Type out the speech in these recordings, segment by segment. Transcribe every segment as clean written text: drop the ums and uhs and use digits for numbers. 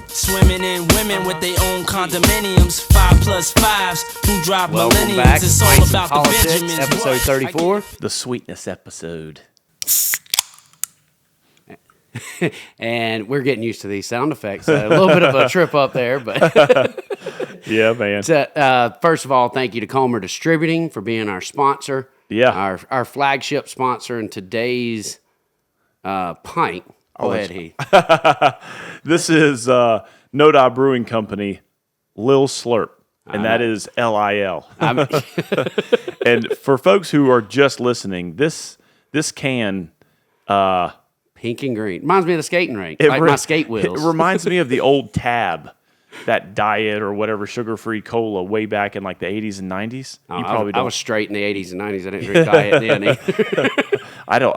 Swimming in women with their own condominiums. 5+5s who drive Welcome millenniums. back. It's all Pints about the Politics, Benjamins. episode 34. The sweetness episode. And we're getting used to these sound effects. A little bit of a trip up there, but Yeah, man. so, first of all, thank you to Comer Distributing for being our sponsor. Yeah. Our flagship sponsor in today's pint. Go ahead, Heath. This is Noda Brewing Company, Lil Slurp, and that is Lil. And for folks who are just listening, this can Pink and green. Reminds me of the skating rink, like my skate wheels. It reminds me of the old Tab, that diet or whatever sugar-free cola way back in like the 80s and 90s. You probably don't. I was straight in the 80s and 90s. I didn't drink diet then either.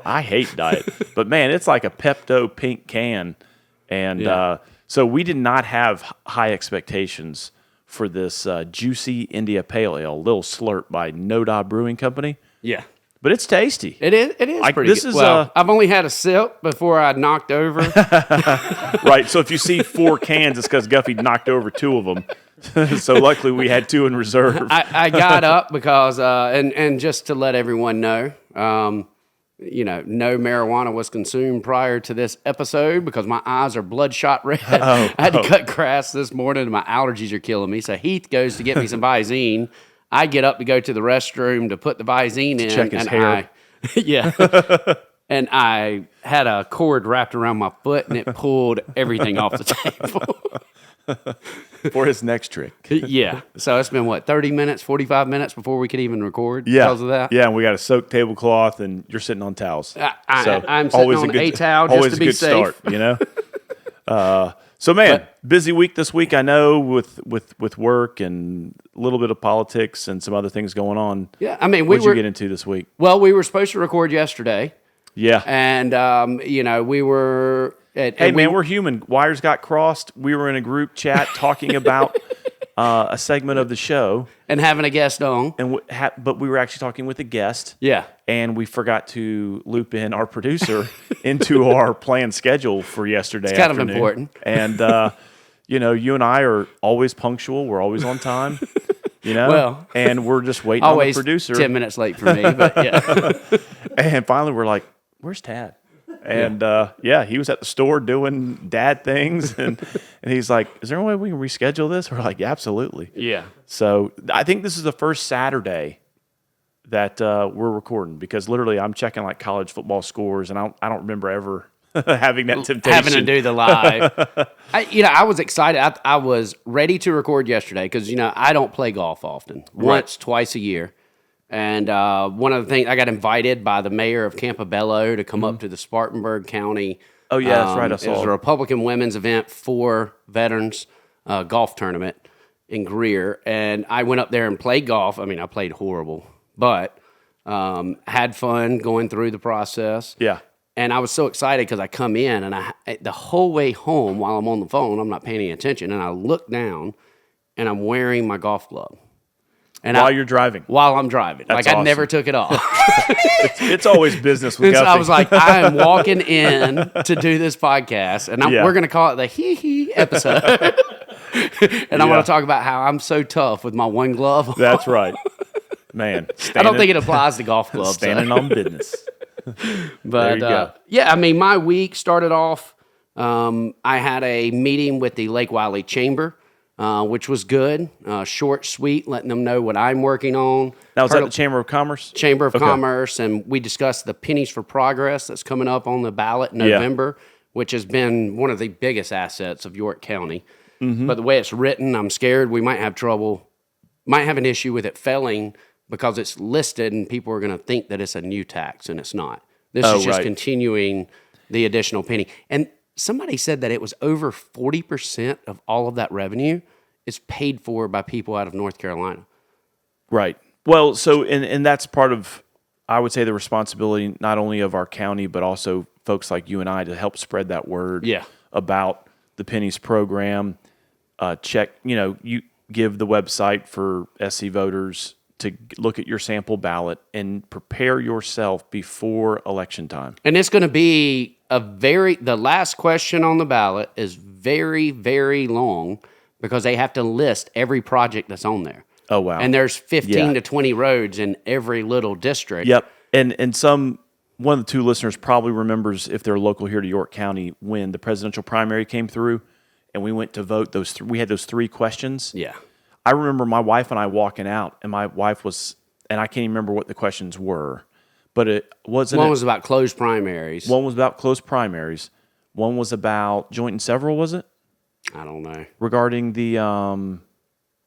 I hate diet, but man, it's like a Pepto pink can, and so we did not have high expectations for this juicy India Pale Ale, Lil Slurp by Noda Brewing Company. Yeah. But it's tasty. It is pretty this good. is, well, I've only had a sip before I knocked over. Right, so if you see 4 cans, it's because Guffey knocked over 2 of them. So luckily we had 2 in reserve. I got up because, and just to let everyone know, no marijuana was consumed prior to this episode because my eyes are bloodshot red. I had to cut grass this morning and my allergies are killing me. So Heath goes to get me some Visine. I get up to go to the restroom to put the Visine in. Check his and hair. And I had a cord wrapped around my foot and it pulled everything off the table. For his next trick. Yeah. So it's been, 30 minutes, 45 minutes before we could even record Yeah. because of that? Yeah, and we got a soaked tablecloth, and you're sitting on towels. I'm sitting on a towel just always to a be good safe. start, you know? So, man, busy week this week, I know, with work and a little bit of politics and some other things going on. Yeah, I mean, What'd you get into this week? Well, we were supposed to record yesterday. Yeah. And, we were... we're human. Wires got crossed. We were in a group chat talking about a segment of the show. And having a guest on. But we were actually talking with a guest. Yeah. And we forgot to loop in our producer into our planned schedule for yesterday It's kind afternoon. of important. And, you and I are always punctual. We're always on time. Well, and we're just waiting always on the producer. 10 minutes late for me, but yeah. And finally we're like, where's Tad? And he was at the store doing dad things, and he's like, "Is there any way we can reschedule this?" We're like, "Absolutely." Yeah. So I think this is the first Saturday that we're recording because literally I'm checking like college football scores, and I don't remember ever having that temptation, having to do the live. I was excited. I was ready to record yesterday because I don't play golf often. Once, twice a year. And one of the things, I got invited by the mayor of Campobello to come up to the Spartanburg County. Oh, yeah, that's right. I It saw was a Republican women's event for veterans golf tournament in Greer. And I went up there and played golf. I mean, I played horrible, but had fun going through the process. Yeah. And I was so excited because I come in and the whole way home while I'm on the phone, I'm not paying any attention. And I look down and I'm wearing my golf glove. And while you're driving? While I'm driving. That's I awesome. never took it off. It's always business with And so Guffey. I was like, I am walking in to do this podcast, and we're going to call it the hee-hee episode. And I'm going to talk about how I'm so tough with my one glove. That's right. Man. I don't think it applies to golf gloves. Standing on business. But, there you go. my week started off, I had a meeting with the Lake Wiley Chamber. Which was good, short, sweet, letting them know what I'm working on. Now, is that the Chamber of Commerce? Chamber of Commerce, and we discussed the Pennies for Progress that's coming up on the ballot in November, which has been one of the biggest assets of York County. Mm-hmm. But the way it's written, I'm scared we might have an issue with it failing because it's listed and people are going to think that it's a new tax, and it's not. This is just continuing the additional penny. And somebody said that it was over 40% of all of that revenue is paid for by people out of North Carolina. Right. Well, so, and that's part of, I would say, the responsibility not only of our county, but also folks like you and I to help spread that word about the Pennies program. You give the website for SC voters to look at your sample ballot and prepare yourself before election time. And it's going to be the last question on the ballot is very, very long because they have to list every project that's on there. Oh, wow. And there's 15 to 20 roads in every little district. Yep. And one of the two listeners probably remembers, if they're local here to York County, when the presidential primary came through and we went to vote, we had those 3 questions. Yeah. I remember my wife and I walking out, and my wife was, and I can't even remember what the questions were, but it wasn't. One was about closed primaries. One was about closed primaries. One was about joint and several, was it? I don't know. Regarding the,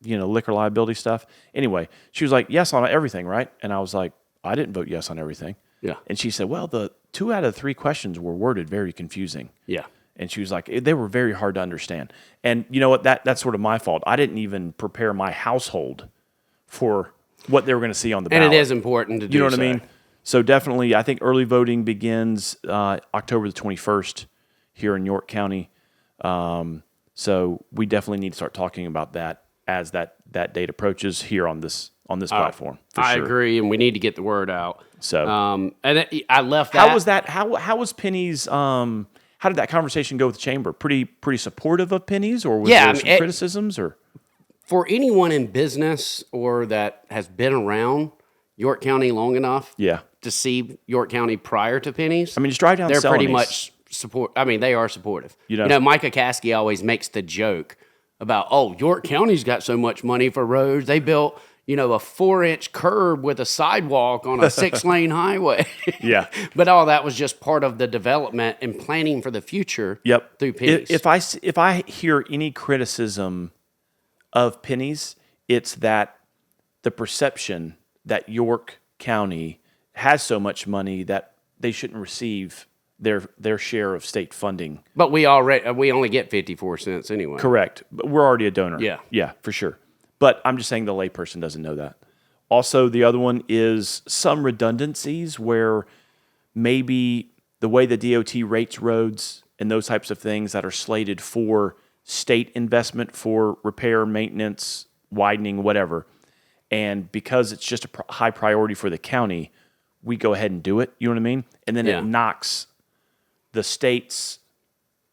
liquor liability stuff. Anyway, she was like, yes on everything, right? And I was like, I didn't vote yes on everything. Yeah. And she said, well, the 2 out of 3 questions were worded very confusing. Yeah. And she was like, they were very hard to understand. And you know what? That's sort of my fault. I didn't even prepare my household for what they were going to see on the ballot. And it is important to do. You know what I mean? So definitely, I think early voting begins October the 21st here in York County. So we definitely need to start talking about that as that date approaches here on this platform. I agree, and we need to get the word out. So, I left that. How was that? How was Penny's? How did that conversation go with the chamber? Pretty supportive of Penny's, or was there some criticisms? Or for anyone in business or that has been around York County long enough, to see York County prior to Penny's, I mean, just drive down. They're pretty much support. I mean, they are supportive. You know, Micah Caskey always makes the joke about, York County's got so much money for roads. They built, a 4-inch curb with a sidewalk on a 6-lane highway. Yeah. But all that was just part of the development and planning for the future. Yep. Through Penny's. If I hear any criticism of Penny's, it's that the perception that York County has so much money that they shouldn't receive their share of state funding. But we only get 54 cents anyway. Correct. But we're already a donor. Yeah. Yeah, for sure. But I'm just saying the layperson doesn't know that. Also, the other one is some redundancies where maybe the way the DOT rates roads and those types of things that are slated for state investment for repair, maintenance, widening, whatever. And because it's just a high priority for the county, we go ahead and do it. You know what I mean? And then it knocks the state's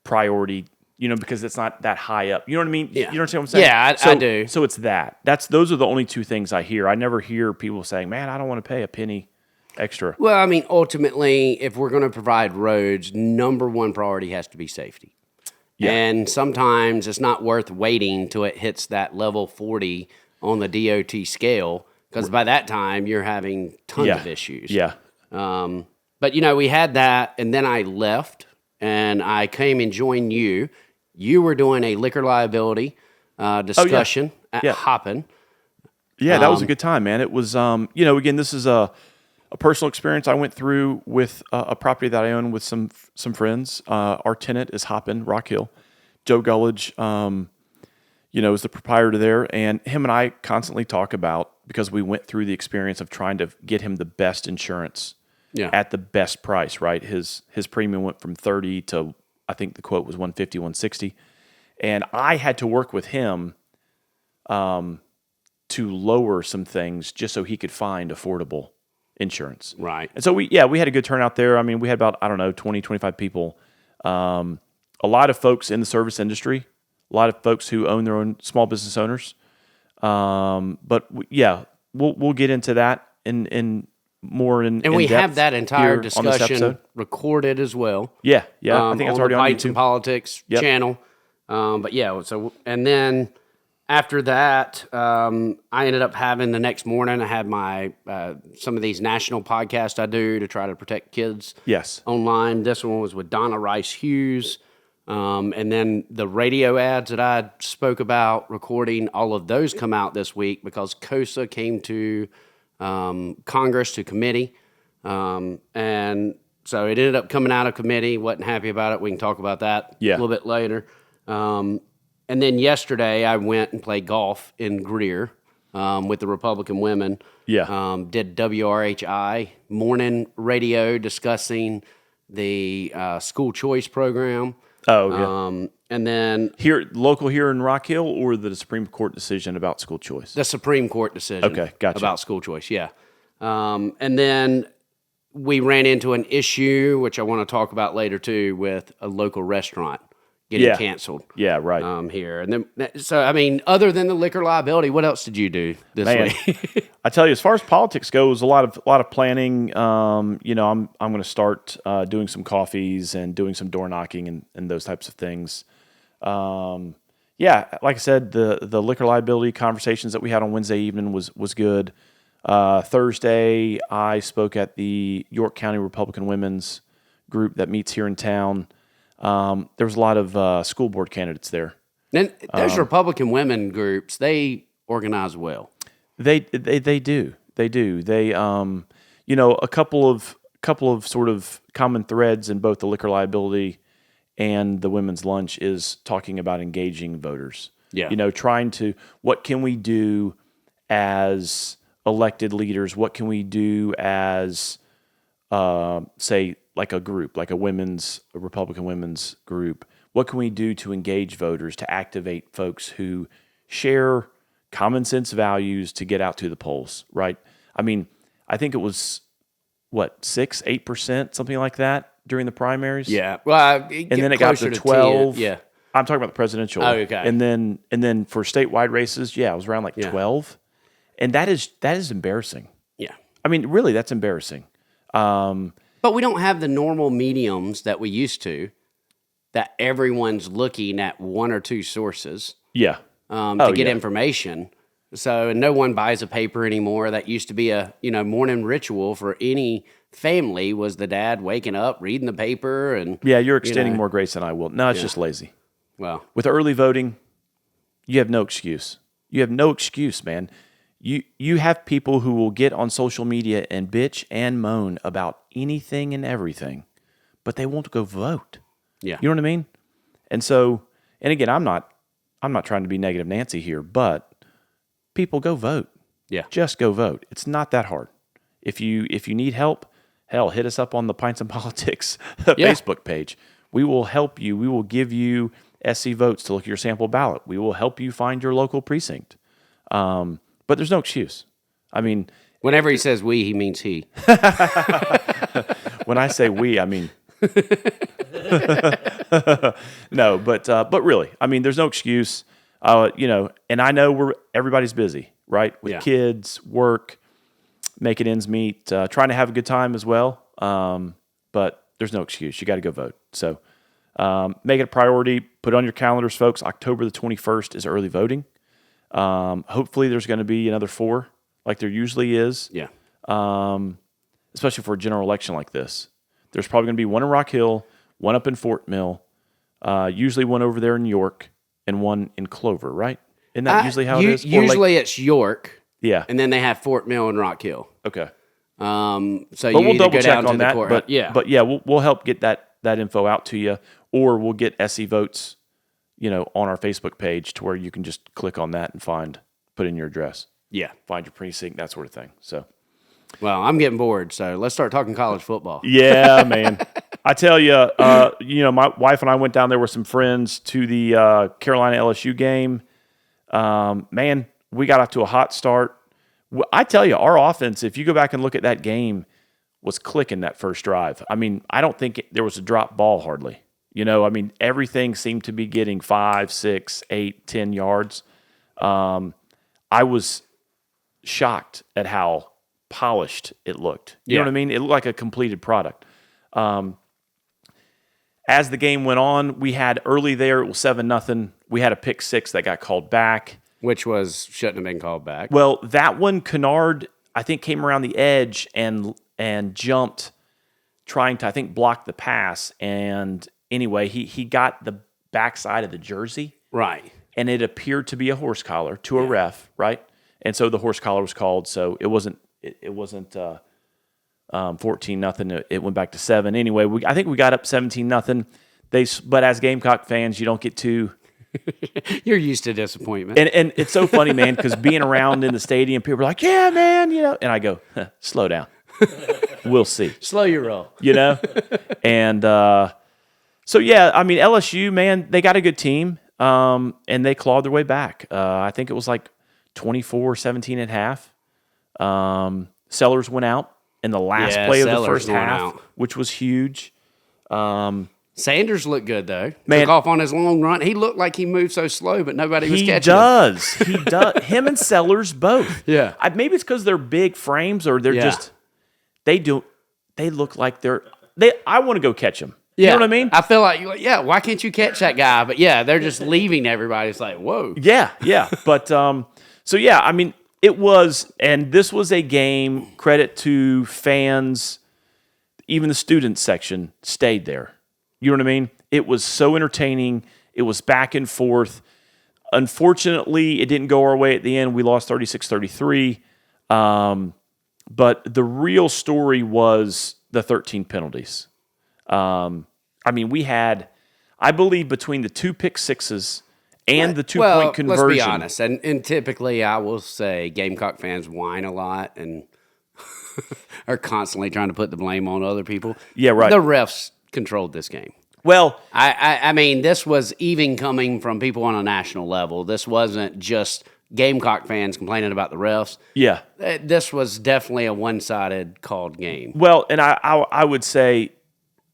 priority, because it's not that high up. You know what I mean? Yeah. You understand what I'm saying? Yeah, I do. So it's that. Those are the only 2 things I hear. I never hear people saying, man, I don't want to pay a penny extra. Well, I mean, ultimately, if we're going to provide roads, number 1 priority has to be safety. Yeah. And sometimes it's not worth waiting till it hits that level 40 on the DOT scale, because by that time you're having tons of issues. Yeah. But we had that, and then I left, and I came and joined you. You were doing a liquor liability discussion at Hoppin'. Yeah, that was a good time, man. It was, again, this is a personal experience I went through with a property that I own with some friends. Our tenant is Hoppin', Rock Hill. Joe Gullidge, is the proprietor there, and him and I constantly talk about, because we went through the experience of trying to get him the best insurance at the best price, right? His premium went from 30 to, I think the quote was 150, 160. And I had to work with him to lower some things just so he could find affordable insurance. Right. And so we had a good turnout there. I mean, we had about, 20, 25 people. A lot of folks in the service industry, a lot of folks who own their own small business owners. But we'll get into that in more in and we depth have that entire discussion recorded as well. Yeah. I think it's already on Pints Politics channel. And then after that, I ended up having the next morning. I had my some of these national podcasts I do to try to protect kids. Yes. Online. This one was with Donna Rice Hughes. And then the radio ads that I spoke about recording, all of those come out this week because COSA came to Congress to committee. And so it ended up coming out of committee. Wasn't happy about it. We can talk about that a little bit later. And then yesterday I went and played golf in Greer with the Republican women. Yeah. Did WRHI morning radio discussing the school choice program. Oh, yeah. And then local here in Rock Hill, or the Supreme Court decision about school choice? The Supreme Court decision. Okay, gotcha. About school choice, yeah. And then we ran into an issue, which I want to talk about later too, with a local restaurant getting canceled. Yeah, right. Here. And then, so, I mean, other than the liquor liability, what else did you do this week? I tell you, as far as politics goes, a lot of planning. I'm going to start doing some coffees and doing some door knocking and those types of things. Like I said, the liquor liability conversations that we had on Wednesday evening was good. Thursday, I spoke at the York County Republican Women's group that meets here in town. There was a lot of school board candidates there. And those Republican women groups, they organize well. They do. They a couple of sort of common threads in both the liquor liability and the women's lunch is talking about engaging voters. Yeah. Trying to, what can we do as elected leaders? What can we do as, say, like a group, like a Republican women's group? What can we do to engage voters, to activate folks who share common sense values to get out to the polls, right? I mean, I think it was, 6-8%, something like that during the primaries? Yeah. Well, and then it got to 12. 10. Yeah. I'm talking about the presidential. Oh, okay. And then for statewide races, it was around 12. And that is embarrassing. Yeah. I mean, really, that's embarrassing. But we don't have the normal mediums that we used to, that everyone's looking at one or two sources. Yeah. To get information. So no one buys a paper anymore. That used to be a morning ritual for any family, was the dad waking up, reading the paper. And you're extending more grace than I will. No, it's just lazy. Well, with early voting, you have no excuse. You have no excuse, man. You have people who will get on social media and bitch and moan about anything and everything, but they won't go vote. Yeah. You know what I mean? And so, and again, I'm not trying to be negative Nancy here, but people, go vote. Yeah. Just go vote. It's not that hard. If you need help, hell, hit us up on the Pints Politics Facebook page. We will help you. We will give you SC votes to look at your sample ballot. We will help you find your local precinct. But there's no excuse. I mean, whenever he says we, he means he. When I say we, I mean no, but really, I mean, there's no excuse. And I know everybody's busy, right? With kids, work, making ends meet, trying to have a good time as well. But there's no excuse. You got to go vote. So make it a priority. Put it on your calendars, folks. October the 21st is early voting. Hopefully there's going to be another 4 like there usually is. Yeah. Especially for a general election like this. There's probably going to be one in Rock Hill, one up in Fort Mill, usually one over there in York, and one in Clover, right? Isn't that usually how it is? Usually it's York. Yeah. And then they have Fort Mill and Rock Hill. Okay. So but you we'll double go check down on to that. the court. But we'll help get that info out to you, or we'll get SE votes, on our Facebook page to where you can just click on that and put in your address. Yeah. Find your precinct, that sort of thing. So. Well, I'm getting bored, so let's start talking college football. Yeah, man. I tell you, my wife and I went down there with some friends to the Carolina LSU game. Man, we got off to a hot start. I tell you, our offense, if you go back and look at that game, was clicking that first drive. I mean, I don't think there was a drop ball hardly. I mean, everything seemed to be getting 5, 6, 8, 10 yards. I was shocked at how polished it looked. You know what I mean? It looked like a completed product. As the game went on, we had early there, it was 7-0. We had a pick 6 that got called back. Which shouldn't have been called back. Well, that one, Kennard, I think, came around the edge and jumped, trying to, I think, block the pass. And anyway, he got the backside of the jersey. Right. And it appeared to be a horse collar to a ref, right? And so the horse collar was called, so it wasn't 14-0. It went back to 7. Anyway, I think we got up 17-0. But as Gamecock fans, you don't get too. You're used to disappointment. And it's so funny, man, because being around in the stadium, people are like, "Yeah, man," and I go, "Slow down. We'll see. Slow your roll." And so yeah, I mean, LSU, man, they got a good team, and they clawed their way back. I think it was like 24-17 at half. Sellers went out in the last play of the first half, which was huge. Sanders looked good, though. Man. Took off on his long run. He looked like he moved so slow, but nobody was catching him. He does. Him and Sellers both. Yeah. Maybe it's because they're big frames or they're just, they look like I want to go catch them. Yeah. You know what I mean? I feel like, why can't you catch that guy? But they're just leaving everybody. It's like, whoa. Yeah. But, I mean, it was, and this was a game, credit to fans, even the student section stayed there. You know what I mean? It was so entertaining. It was back and forth. Unfortunately, it didn't go our way at the end. We lost 36-33. But the real story was the 13 penalties. I mean, we had, I believe, between the 2 pick sixes and the 2-point conversion. Let's be honest. And typically, I will say Gamecock fans whine a lot and are constantly trying to put the blame on other people. Yeah, right. The refs controlled this game. Well, I mean, this was even coming from people on a national level. This wasn't just Gamecock fans complaining about the refs. Yeah. This was definitely a one-sided called game. Well, and I would say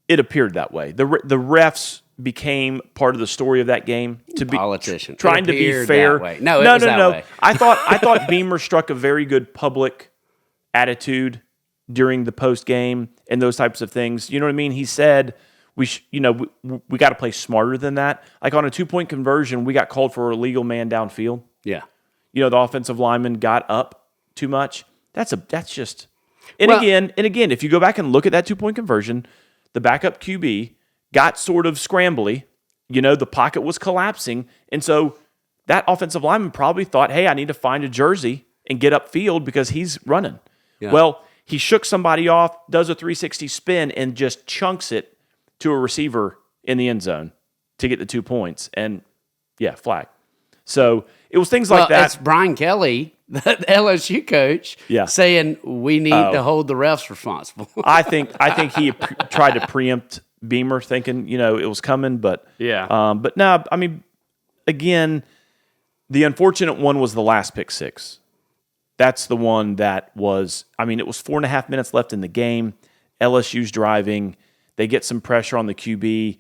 it appeared that way. The refs became part of the story of that game to be politician trying to be fair. That way. No, it was that way. I thought Beamer struck a very good public attitude during the post game and those types of things. You know what I mean? He said we got to play smarter than that. Like on a 2-point conversion, we got called for a illegal man downfield. Yeah. You know, the offensive lineman got up too much. That's just. And again, if you go back and look at that 2-point conversion, the backup QB got sort of scrambly. You know, the pocket was collapsing, and so that offensive lineman probably thought, "Hey, I need to find a jersey and get upfield because he's running." Yeah. Well, he shook somebody off, does a 360 spin, and just chunks it to a receiver in the end zone to get the 2 points. And flag. So it was things like that. It's Brian Kelly, the LSU coach, saying we need to hold the refs responsible. I think he tried to preempt Beamer, thinking it was coming, but but no, I mean, again, the unfortunate one was the last pick six. That's the one that was. I mean, it was 4.5 minutes left in the game. LSU's driving. They get some pressure on the QB.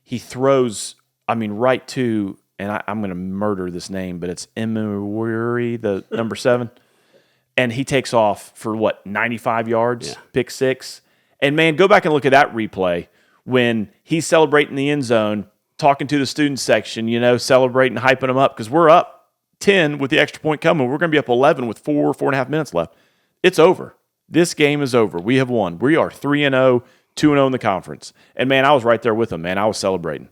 He throws. I mean, right to. And I'm going to murder this name, but it's Voyeur, the number 7. And he takes off for, 95 yards, pick 6. And, man, go back and look at that replay when he's celebrating the end zone, talking to the student section, celebrating, hyping them up, because we're up 10 with the extra point coming. We're going to be up 11 with 4.5 minutes left. It's over. This game is over. We have won. We are 3-0, 2-0 in the conference. And, man, I was right there with him, man. I was celebrating.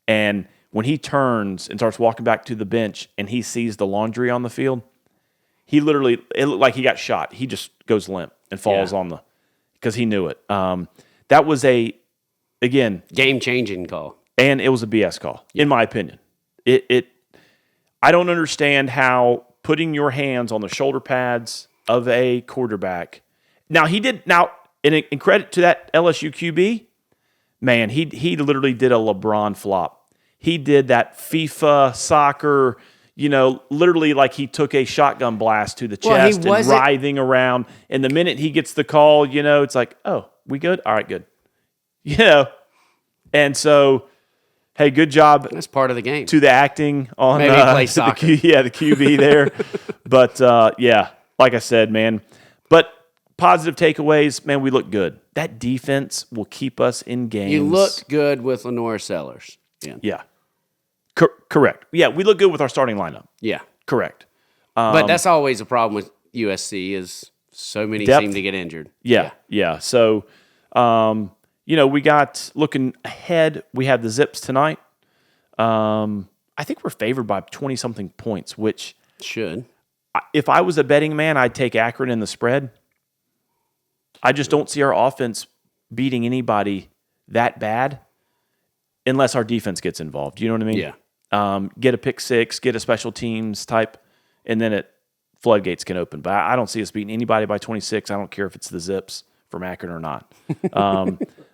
And when he turns and starts walking back to the bench and he sees the laundry on the field, it looked like he got shot. He just goes limp and falls on because he knew it. That was again, game-changing call. And it was a BS call, in my opinion. I don't understand how putting your hands on the shoulder pads of a quarterback. Now, he did, in credit to that LSU QB, man, he literally did a LeBron flop. He did that FIFA soccer, literally like he took a shotgun blast to the chest and writhing around. And the minute he gets the call, it's like, oh, we good? All right, good. And so, hey, good job. That's part of the game. To the acting on maybe play soccer. The QB there. But, like I said, man. But positive takeaways, man, we look good. That defense will keep us in games. You looked good with Lenore Sellers. Yeah. Correct. Yeah, we look good with our starting lineup. Yeah. Correct. But that's always a problem with USC is so many seem to get injured. Yeah. So, we got looking ahead. We have the Zips tonight. I think we're favored by 20-something points, which should. If I was a betting man, I'd take Akron in the spread. I just don't see our offense beating anybody that bad unless our defense gets involved. You know what I mean? Yeah. Get a pick six, get a special teams type, and then floodgates can open. But I don't see us beating anybody by 26. I don't care if it's the Zips from Akron or not.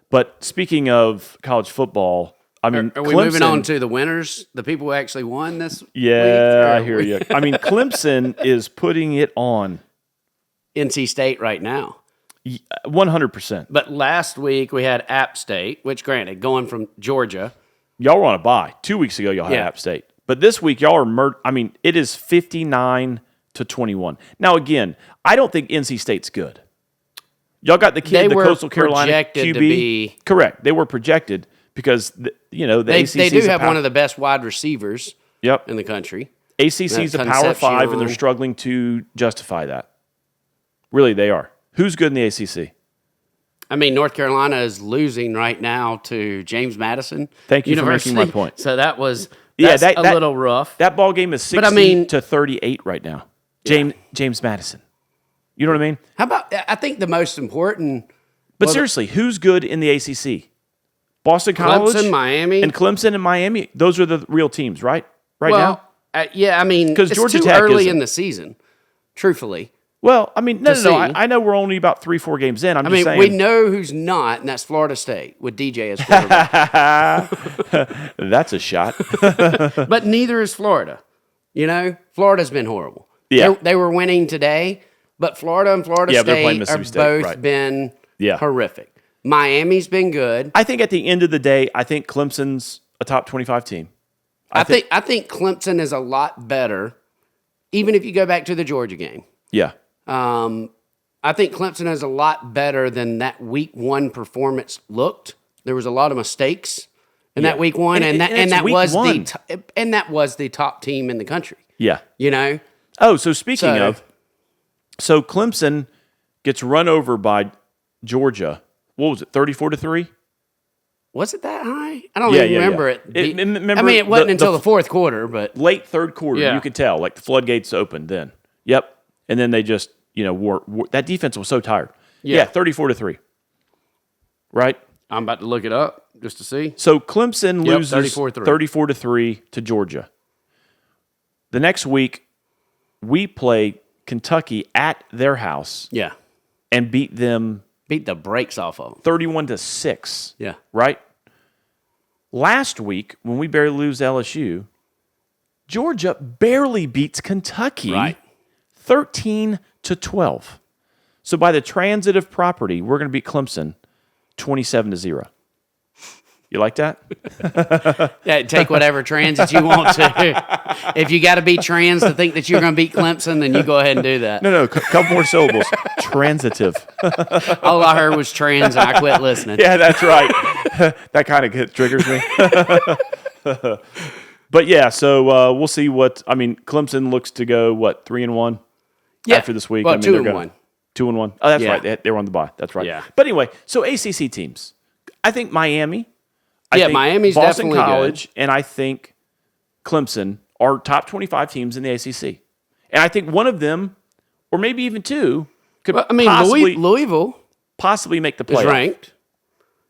But speaking of college football, I mean, are we moving on to the winners, the people who actually won this week? Yeah, I hear you. I mean, Clemson is putting it on NC State right now. 100%. But last week we had App State, which granted, going from Georgia. Y'all were on a bye. 2 weeks ago, y'all had App State. But this week, y'all are it is 59-21. Now, again, I don't think NC State's good. Y'all got the kid, the Coastal Carolina QB. To be, correct. They were projected because, the ACC. They do have one of the best wide receivers in the country. ACC's a Power 5, and they're struggling to justify that. Really, they are. Who's good in the ACC? I mean, North Carolina is losing right now to James Madison Thank you University. for making my point. So that's a little rough. That ball game is 60-38 right now. James Madison. You know what I mean? How about, I think the most important... But seriously, who's good in the ACC? Boston College? Clemson, Miami. And Clemson and Miami. Those are the real teams, right? Now? Yeah, I mean, it's Georgia too Tech early in the season, truthfully. Well, I mean, no. I know we're only about 3-4 games in. I'm just saying. We know who's not, and that's Florida State with DJ as quarterback. That's a shot. But neither is Florida. Florida's been horrible. Yeah. They were winning today, but Florida and Florida State have both been horrific. Miami's been good. I think at the end of the day, I think Clemson's a top 25 team. I think Clemson is a lot better, even if you go back to the Georgia game. Yeah. I think Clemson is a lot better than that week 1 performance looked. There was a lot of mistakes in that week 1, and that was the top team in the country. Yeah. Oh, so speaking of, Clemson gets run over by Georgia. What was it? 34-3. Was it that high? I don't even remember it. It wasn't until the fourth quarter, but late third quarter, you could tell like the floodgates opened then. Yep. And then they just, that defense was so tired. Yeah, 34-3. Right? I'm about to look it up just to see. So Clemson loses 34-3 to Georgia. The next week, we play Kentucky at their house. Yeah. And beat them. Beat the brakes off of them. 31-6. Yeah. Right? Last week, when we barely lose LSU, Georgia barely beats Kentucky. Right. 13-12. So by the transitive property, we're going to beat Clemson 27-0. You like that? Yeah, take whatever transit you want to. If you got to be trans to think that you're going to beat Clemson, then you go ahead and do that. No, couple more syllables. Transitive. All I heard was trans, and I quit listening. Yeah, that's right. That kind of triggers me. But yeah, so we'll see Clemson looks to go, 3-1 after this week? Well, 2-1. 2-1. Oh, that's right. They were on the bye. That's right. Yeah. But anyway, so ACC teams. I think Miami. Miami's Boston definitely College, good. And I think Clemson are top 25 teams in the ACC. And I think one of them, or maybe even two, could Louisville possibly make the playoff. Is ranked.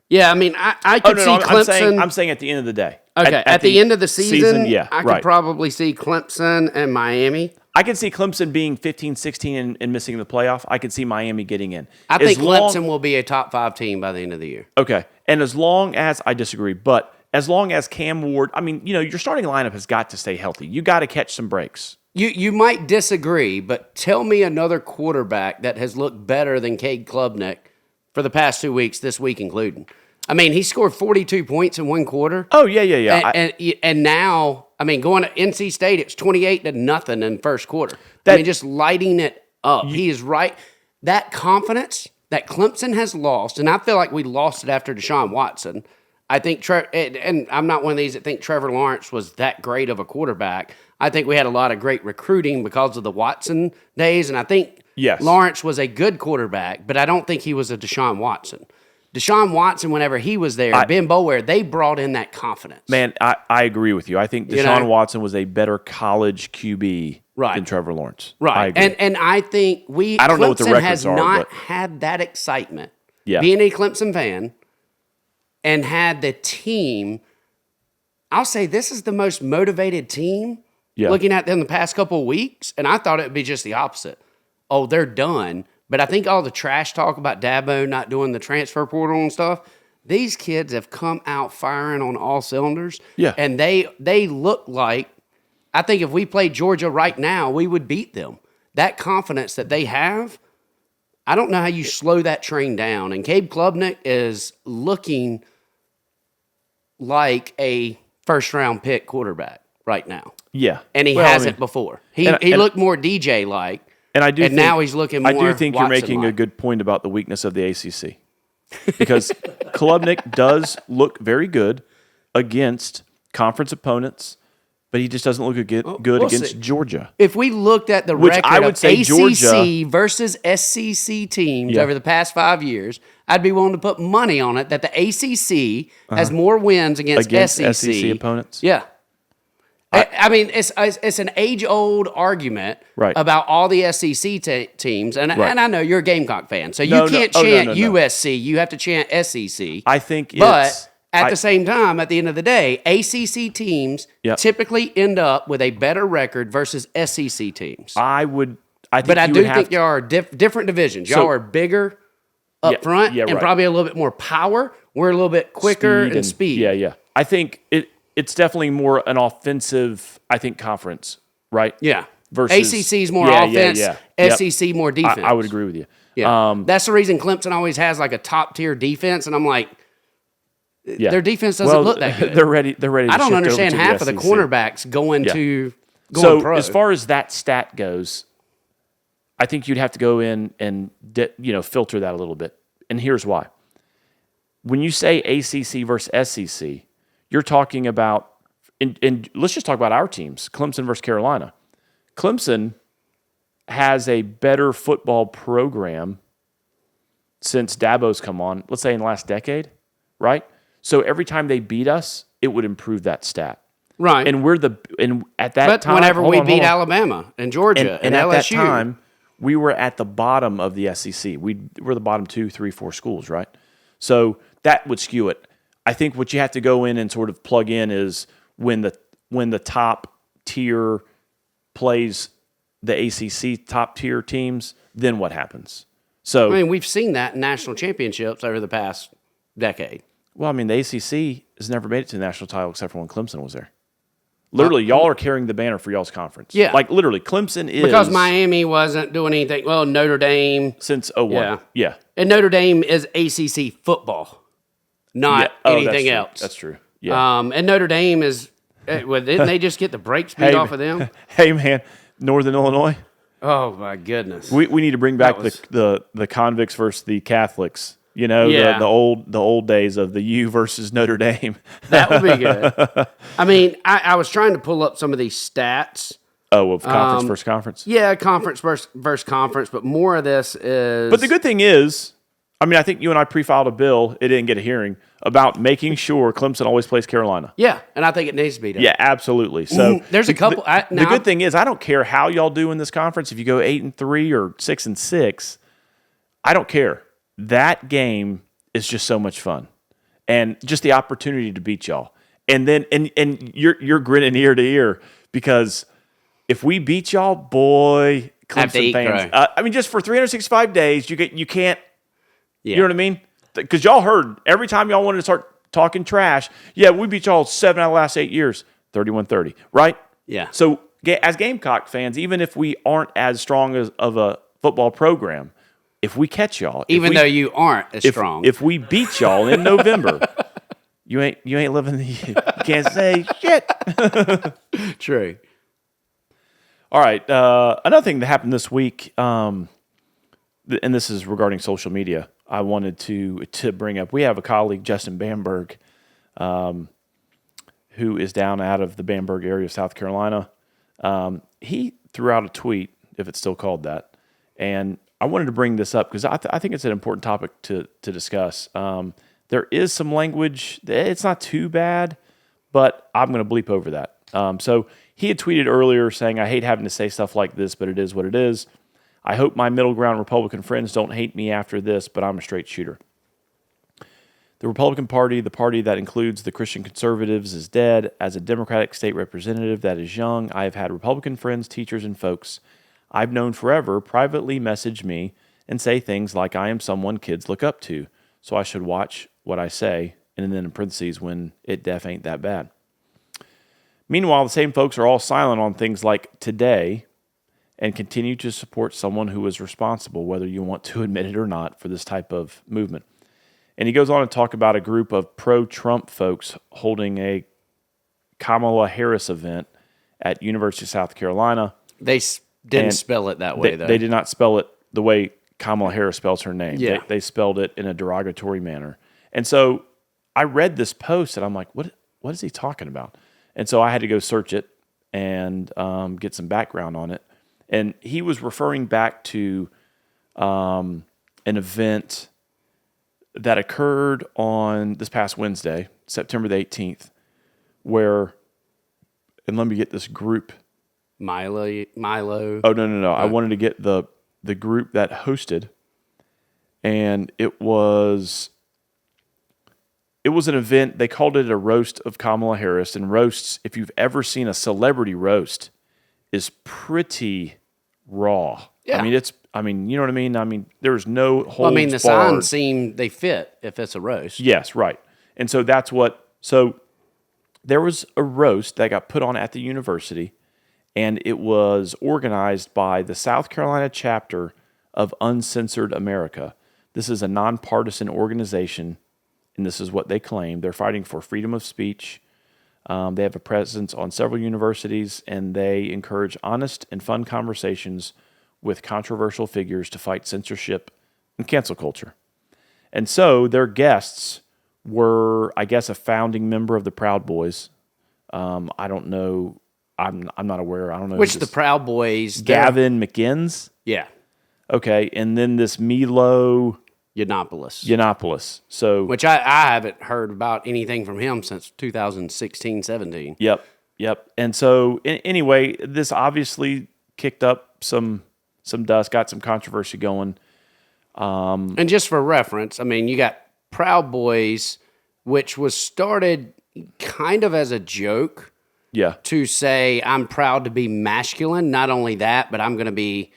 Yeah, I could see Clemson. I'm saying at the end of the day. Okay, at the end of the season, I could right. probably see Clemson and Miami. I could see Clemson being 15-16 and missing the playoff. I could see Miami getting in. I think Clemson will be a top 5 team by the end of the year. Okay. And as long as, I disagree, but as long as Cam Ward, your starting lineup has got to stay healthy. You got to catch some breaks. You might disagree, but tell me another quarterback that has looked better than Cade Klubnik for the past 2 weeks, this week including. He scored 42 points in one quarter. Oh, yeah. And now, going to NC State, it's 28-0 in first quarter. Just lighting it up. He is right. That confidence that Clemson has lost, and I feel like we lost it after Deshaun Watson. I think, and I'm not one of these that think Trevor Lawrence was that great of a quarterback. I think we had a lot of great recruiting because of the Watson days, and I think Lawrence was a good quarterback, but I don't think he was a Deshaun Watson. Deshaun Watson, whenever he was there, Ben Boulware, they brought in that confidence. Man, I agree with you. I think Deshaun Watson was a better college QB than Trevor Lawrence. Right. I agree. And I think I don't know what the records has are, not had that excitement. Yeah. Being a Clemson fan and had the team, I'll say this is the most motivated team looking at them the past couple of weeks, and I thought it would be just the opposite. Oh, they're done. But I think all the trash talk about Dabo not doing the transfer portal and stuff, these kids have come out firing on all cylinders. Yeah. And they look like, I think if we played Georgia right now, we would beat them. That confidence that they have, I don't know how you slow that train down. And Gabe Klubnik is looking like a first-round pick quarterback right now. Yeah. And he hasn't before. He looked more DJ-like. And now he's looking more I do think you're making Watson-like. a good point about the weakness of the ACC. Because Klubnik does look very good against conference opponents, but he just doesn't look good against Georgia. If we looked at the record of ACC versus SEC teams over the past 5 years, I'd be willing to put money on it that the ACC has more wins against SEC opponents. Yeah. I mean, it's an age-old argument about all the SEC teams, and I know you're a Gamecock fan, so you can't chant USC. You have to chant SEC. I think at the same time, at the end of the day, ACC teams typically end up with a better record versus SEC teams. I do think y'all are different divisions. Y'all are bigger up front and probably a little bit more power. We're a little bit quicker and speed. Yeah. I think it's definitely more an offensive, conference, right? Yeah. Versus ACC's more offense, SEC more defense. I would agree with you. Yeah. That's the reason Clemson always has like a top-tier defense, and I'm like, their defense doesn't look that good. They're ready. I don't understand half of the cornerbacks going pro. As far as that stat goes, I think you'd have to go in and filter that a little bit. And here's why. When you say ACC versus SEC, you're talking about, and let's just talk about our teams, Clemson versus Carolina. Clemson has a better football program since Dabo's come on, let's say in the last decade, right? So every time they beat us, it would improve that stat. Right. And at that time. But whenever we beat Alabama and Georgia and at LSU. that time, we were at the bottom of the SEC. We're the bottom 2, 3, 4 schools, right? So that would skew it. I think what you have to go in and sort of plug in is when the top tier plays the ACC top tier teams, then what happens? So I mean, we've seen that in national championships over the past decade. Well, I mean, the ACC has never made it to the national title except for when Clemson was there. Literally, y'all are carrying the banner for y'all's conference. Yeah. Like, literally, Clemson is... Because Miami wasn't doing anything. Well, Notre Dame... Since 01. Yeah. And Notre Dame is ACC football, not anything else. That's true. Yeah. And Notre Dame is... didn't they just get the brakes beat off of them? Hey, man. Northern Illinois. Oh, my goodness. We need to bring back the convicts versus the Catholics. You know, the old days of the U versus Notre Dame. That would be good. I mean, I was trying to pull up some of these stats. Oh, of conference versus conference? Yeah, conference versus conference, but more of this is... But the good thing is, I mean, I think you and I pre-filed a bill, it didn't get a hearing, about making sure Clemson always plays Carolina. Yeah, and I think it needs to be done. Yeah, absolutely. So there's a couple... The good thing is, I don't care how y'all do in this conference. If you go 8-3 or 6-6, I don't care. That game is just so much fun, and just the opportunity to beat y'all, and then and you're grinning ear to ear because if we beat y'all, boy, Clemson fans. I mean, just for 365 days, you can't. You know what I mean? Because y'all heard every time y'all wanted to start talking trash. Yeah, we beat y'all 7 out of the last 8 years, 31-30, right? Yeah. So as Gamecock fans, even if we aren't as strong of a football program. If we catch y'all, though you aren't as strong, if we beat y'all in November, you ain't living. You can't say shit. True. All right. Another thing that happened this week, and this is regarding social media. I wanted to bring up. We have a colleague, Justin Bamburg, who is down out of the Bamburg area of South Carolina. He threw out a tweet, if it's still called that, and I wanted to bring this up because I think it's an important topic to discuss. There is some language. It's not too bad, but I'm going to bleep over that. So he had tweeted earlier saying, I hate having to say stuff like this, but it is what it is. I hope my middle ground Republican friends don't hate me after this, but I'm a straight shooter. The Republican Party, the party that includes the Christian conservatives, is dead. As a Democratic state representative that is young, I have had Republican friends, teachers, and folks I've known forever privately message me and say things like I am someone kids look up to, so I should watch what I say, and then in parentheses, when it def ain't that bad. Meanwhile, the same folks are all silent on things like today, and continue to support someone who is responsible, whether you want to admit it or not, for this type of movement. And he goes on to talk about a group of pro-Trump folks holding a Kamala Harris event at University of South Carolina. They didn't spell it that way, though. They did not spell it the way Kamala Harris spells her name. Yeah. They spelled it in a derogatory manner. And so I read this post, and I'm like, what is he talking about? And so I had to go search it and get some background on it. And he was referring back to an event that occurred on this past Wednesday, September the 18th, where, and let me get this group. Milo. Oh, no. I wanted to get the group that hosted, and it was an event. They called it a roast of Kamala Harris, and roasts, if you've ever seen a celebrity roast, is pretty raw. Yeah. You know what I mean? I mean, there's no holds Well, I mean, the barred. signs they fit if it's a roast. Yes, right. And so so there was a roast that got put on at the university, and it was organized by the South Carolina chapter of Uncensored America. This is a nonpartisan organization, and this is what they claim. They're fighting for freedom of speech. They have a presence on several universities, and they encourage honest and fun conversations with controversial figures to fight censorship and cancel culture. And so their guests were, I guess, a founding member of the Proud Boys. I don't know. I'm not aware. I don't know. Which the Proud Boys. Gavin McInnes? Yeah. Okay. And then this Milo Yiannopoulos. So, Which I haven't heard about anything from him since 2016, 17. Yep. And so anyway, this obviously kicked up some dust, got some controversy going. And just for reference, I mean, you got Proud Boys, which was started kind of as a joke. Yeah. To say, I'm proud to be masculine. Not only that, but I'm going to be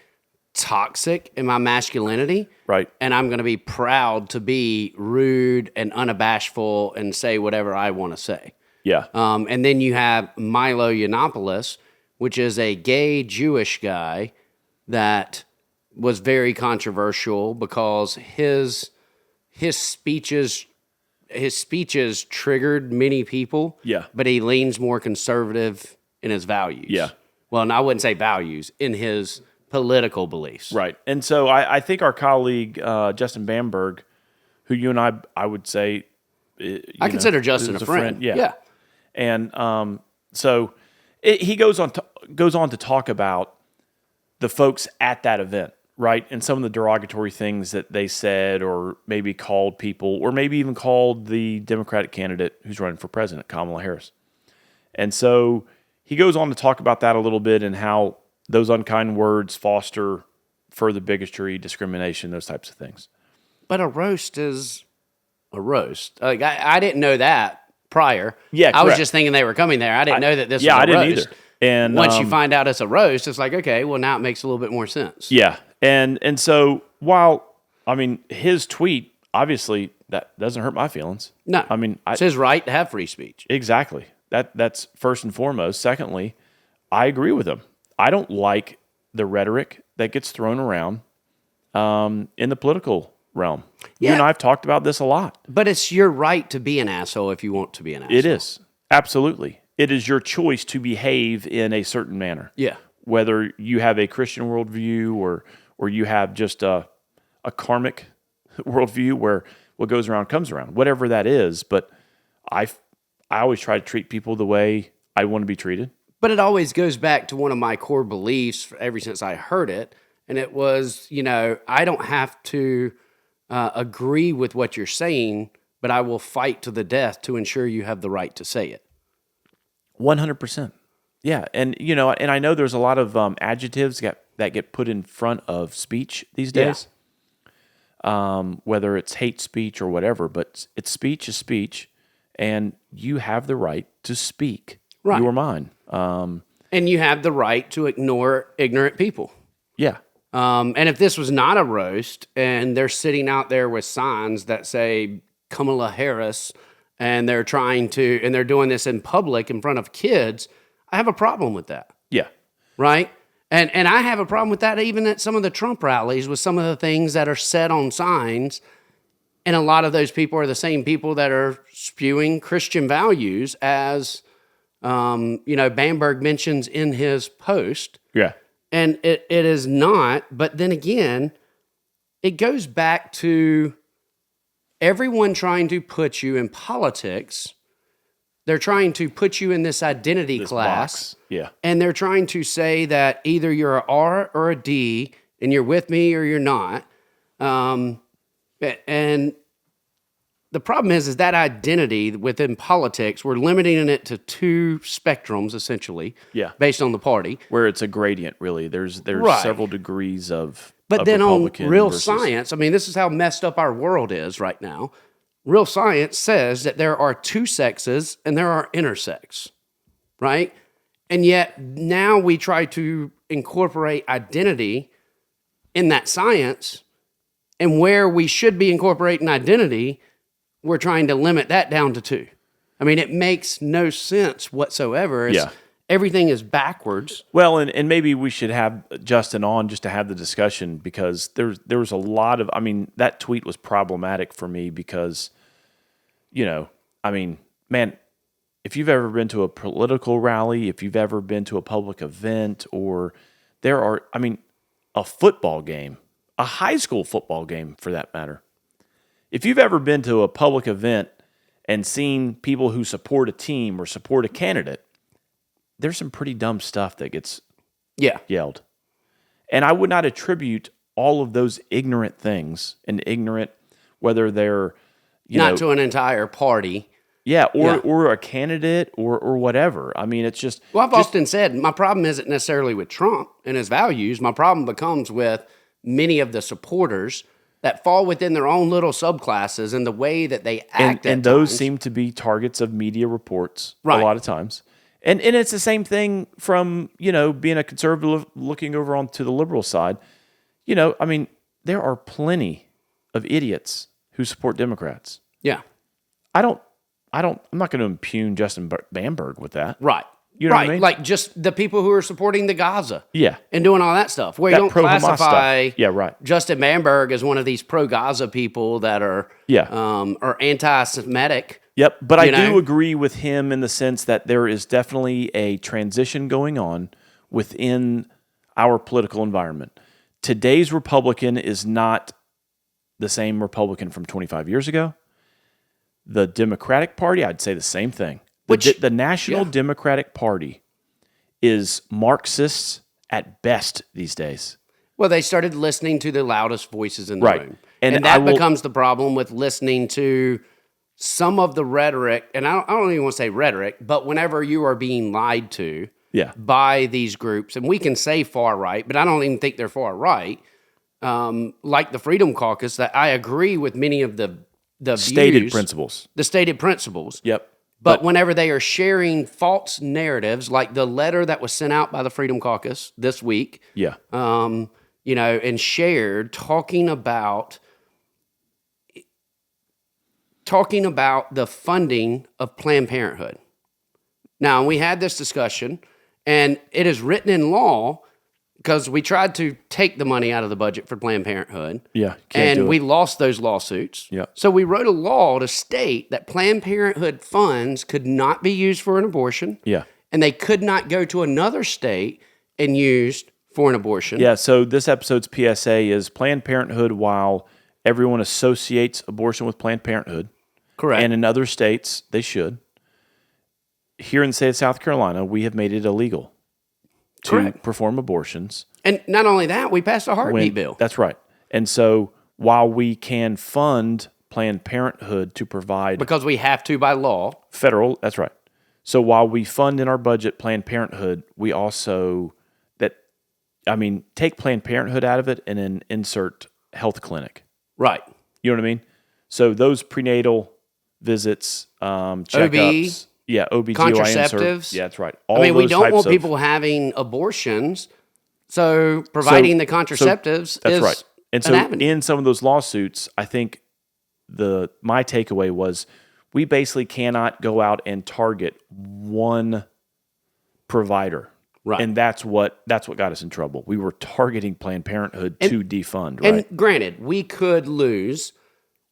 toxic in my masculinity. Right. And I'm going to be proud to be rude and unabashful and say whatever I want to say. Yeah. And then you have Milo Yiannopoulos, which is a gay Jewish guy that was very controversial because his speeches triggered many people. Yeah. But he leans more conservative in his values. Yeah. Well, and I wouldn't say values, in his political beliefs. Right. And so I think our colleague, Justin Bamburg, who you and I would say, I consider Justin a friend. Yeah. And so he goes on to talk about the folks at that event, right? And some of the derogatory things that they said, or maybe called people, or maybe even called the Democratic candidate who's running for president, Kamala Harris. And so he goes on to talk about that a little bit and how those unkind words foster further bigotry, discrimination, those types of things. But a roast is a roast. Like I didn't know that prior. Yeah, I was correct. just thinking they were coming there. I didn't know that this was a roast. I didn't either. And once you find out it's a roast, it's like, okay, well, now it makes a little bit more sense. Yeah. And so while, I mean, his tweet, obviously, that doesn't hurt my feelings. No. I mean, it's his right to have free speech. Exactly. That's first and foremost. Secondly, I agree with him. I don't like the rhetoric that gets thrown around in the political realm. Yeah. You and I have talked about this a lot. But it's your right to be an asshole if you want to be an asshole. It is. Absolutely. It is your choice to behave in a certain manner. Yeah. Whether you have a Christian worldview or you have just a karmic worldview where what goes around comes around, whatever that is. But I always try to treat people the way I want to be treated. But it always goes back to one of my core beliefs ever since I heard it. And it was, I don't have to agree with what you're saying, but I will fight to the death to ensure you have the right to say it. 100%. Yeah. And, and I know there's a lot of adjectives that get put in front of speech these days, whether it's hate speech or whatever, but it's speech is speech, and you have the right to speak your mind. And you have the right to ignore ignorant people. Yeah. And if this was not a roast and they're sitting out there with signs that say Kamala Harris and they're doing this in public in front of kids, I have a problem with that. Yeah. Right? And I have a problem with that even at some of the Trump rallies with some of the things that are said on signs. And a lot of those people are the same people that are spewing Christian values as, Bamburg mentions in his post. Yeah. And it is not. But then again, it goes back to everyone trying to put you in politics. They're trying to put you in this identity class. Box. Yeah. And they're trying to say that either you're a R or a D and you're with me or you're not. And the problem is that identity within politics, we're limiting it to two spectrums, essentially, based on the party. Where it's a gradient, really. There's several degrees of But then Republican on real versus... science, I mean, this is how messed up our world is right now. Real science says that there are two sexes and there are intersex, right? And yet now we try to incorporate identity in that science, and where we should be incorporating identity, we're trying to limit that down to two. I mean, it makes no sense whatsoever. Everything is backwards. Well, and maybe we should have Justin on just to have the discussion, because there was a lot of, I mean, that tweet was problematic for me because, man, if you've ever been to a political rally, if you've ever been to a public event, or a football game, a high school football game for that matter, if you've ever been to a public event and seen people who support a team or support a candidate, there's some pretty dumb stuff that gets yelled. And I would not attribute all of those ignorant things, whether they're, to an entire party. Or a candidate or whatever. I mean, it's just... Well, I've often said, my problem isn't necessarily with Trump and his values. My problem becomes with many of the supporters that fall within their own little subclasses and the way that they act. And those seem to be targets of media reports a lot of times. And it's the same thing from, being a conservative looking over onto the liberal side. There are plenty of idiots who support Democrats. Yeah. I'm not going to impugn Justin Bamburg with that. Right. You know what I mean? Like just the people who are supporting the Gaza. Yeah. And doing all that stuff. Where you don't classify Justin Bamburg as one of these pro-Gaza people that are anti-Semitic. Yep. But I do agree with him in the sense that there is definitely a transition going on within our political environment. Today's Republican is not the same Republican from 25 years ago. The Democratic Party, I'd say the same thing. The National Democratic Party is Marxists at best these days. Well, they started listening to the loudest voices in the room. And that becomes the problem with listening to some of the rhetoric. And I don't even want to say rhetoric, but whenever you are being lied to by these groups, and we can say far right, but I don't even think they're far right, like the Freedom Caucus, that I agree with many of the stated views, principles. The stated principles. Yep. But whenever they are sharing false narratives, like the letter that was sent out by the Freedom Caucus this week, and shared talking about the funding of Planned Parenthood. Now, we had this discussion, and it is written in law because we tried to take the money out of the budget for Planned Parenthood. And we lost those lawsuits. So we wrote a law to state that Planned Parenthood funds could not be used for an abortion. And they could not go to another state and used for an abortion. So this episode's PSA is Planned Parenthood, while everyone associates abortion with Planned Parenthood. Correct. And in other states, they should. Here in the state of South Carolina, we have made it illegal to perform abortions. And not only that, we passed a heartbeat bill. That's right. And so while we can fund Planned Parenthood to provide... Because we have to by law. Federal, that's right. So while we fund in our budget Planned Parenthood, we also... take Planned Parenthood out of it and then insert health clinic. Right. You know what I mean? So those prenatal visits, checkups... OBGYN. Contraceptives. That's right. We don't want people having abortions, so providing the contraceptives that's is right. And so an avenue. In some of those lawsuits, I think my takeaway was we basically cannot go out and target one provider. Right. And that's what got us in trouble. We were targeting Planned Parenthood to defund, And right? granted, we could lose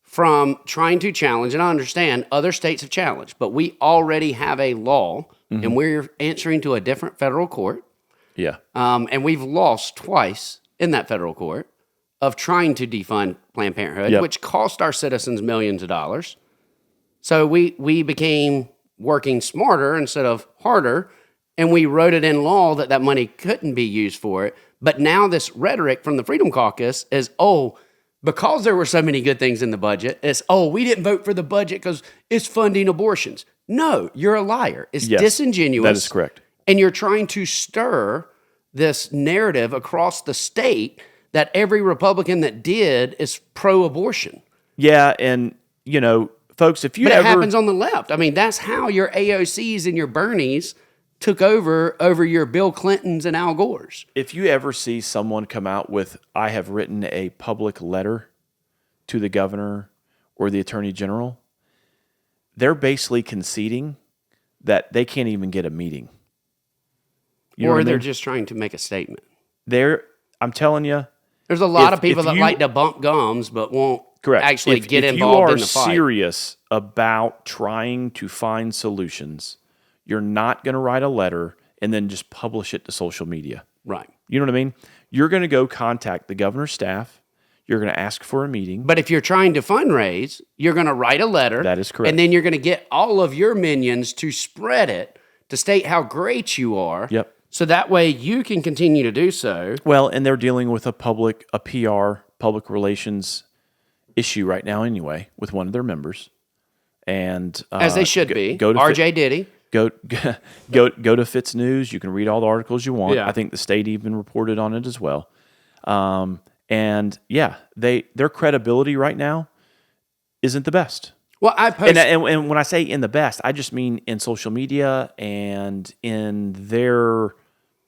from trying to challenge, and I understand other states have challenged, but we already have a law, and we're answering to a different federal court. Yeah. And we've lost twice in that federal court of trying to defund Planned Parenthood, which cost our citizens millions of dollars. So we became working smarter instead of harder, and we wrote it in law that money couldn't be used for it. But now this rhetoric from the Freedom Caucus is, because there were so many good things in the budget, we didn't vote for the budget because it's funding abortions. No, you're a liar. It's disingenuous. That is correct. And you're trying to stir this narrative across the state that every Republican that did is pro-abortion. Yeah, and, folks, if you But it happens on the left. I mean, that's how your AOCs and your Bernies took over your Bill Clintons and Al Gores. If you ever see someone come out with, I have written a public letter to the governor or the attorney general, they're basically conceding that they can't even get a meeting. Or they're just trying to make a statement. I'm telling you. There's a lot of people that like to bump gums but won't actually get involved in the fight. If you are serious about trying to find solutions, you're not going to write a letter and then just publish it to social media. Right. You know what I mean? You're going to go contact the governor's staff. You're going to ask for a meeting. But if you're trying to fundraise, you're going to write a letter. That is correct. And then you're going to get all of your minions to spread it, to state how great you are. Yep. So that way you can continue to do so. Well, and they're dealing with a PR, public relations issue right now anyway with one of their members. And as they should be. Go to RJ Diddy. Go to Fitz News. You can read all the articles you want. Yeah. I think the state even reported on it as well. And yeah, their credibility right now isn't the best. Well, I post and when I say in the best, I just mean in social media and in their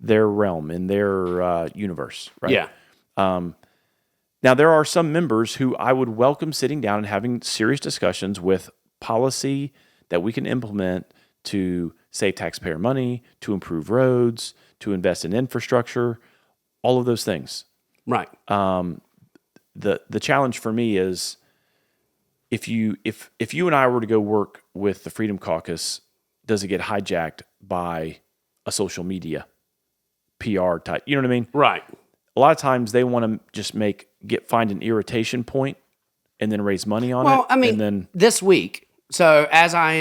realm, in their universe, right? Yeah. Now there are some members who I would welcome sitting down and having serious discussions with policy that we can implement to save taxpayer money, to improve roads, to invest in infrastructure, all of those things. Right. The challenge for me is if you and I were to go work with the Freedom Caucus, does it get hijacked by a social media PR type? You know what I mean? Right. A lot of times they want to just find an irritation point and then raise money on it. Well, I mean, and then, this week, so as I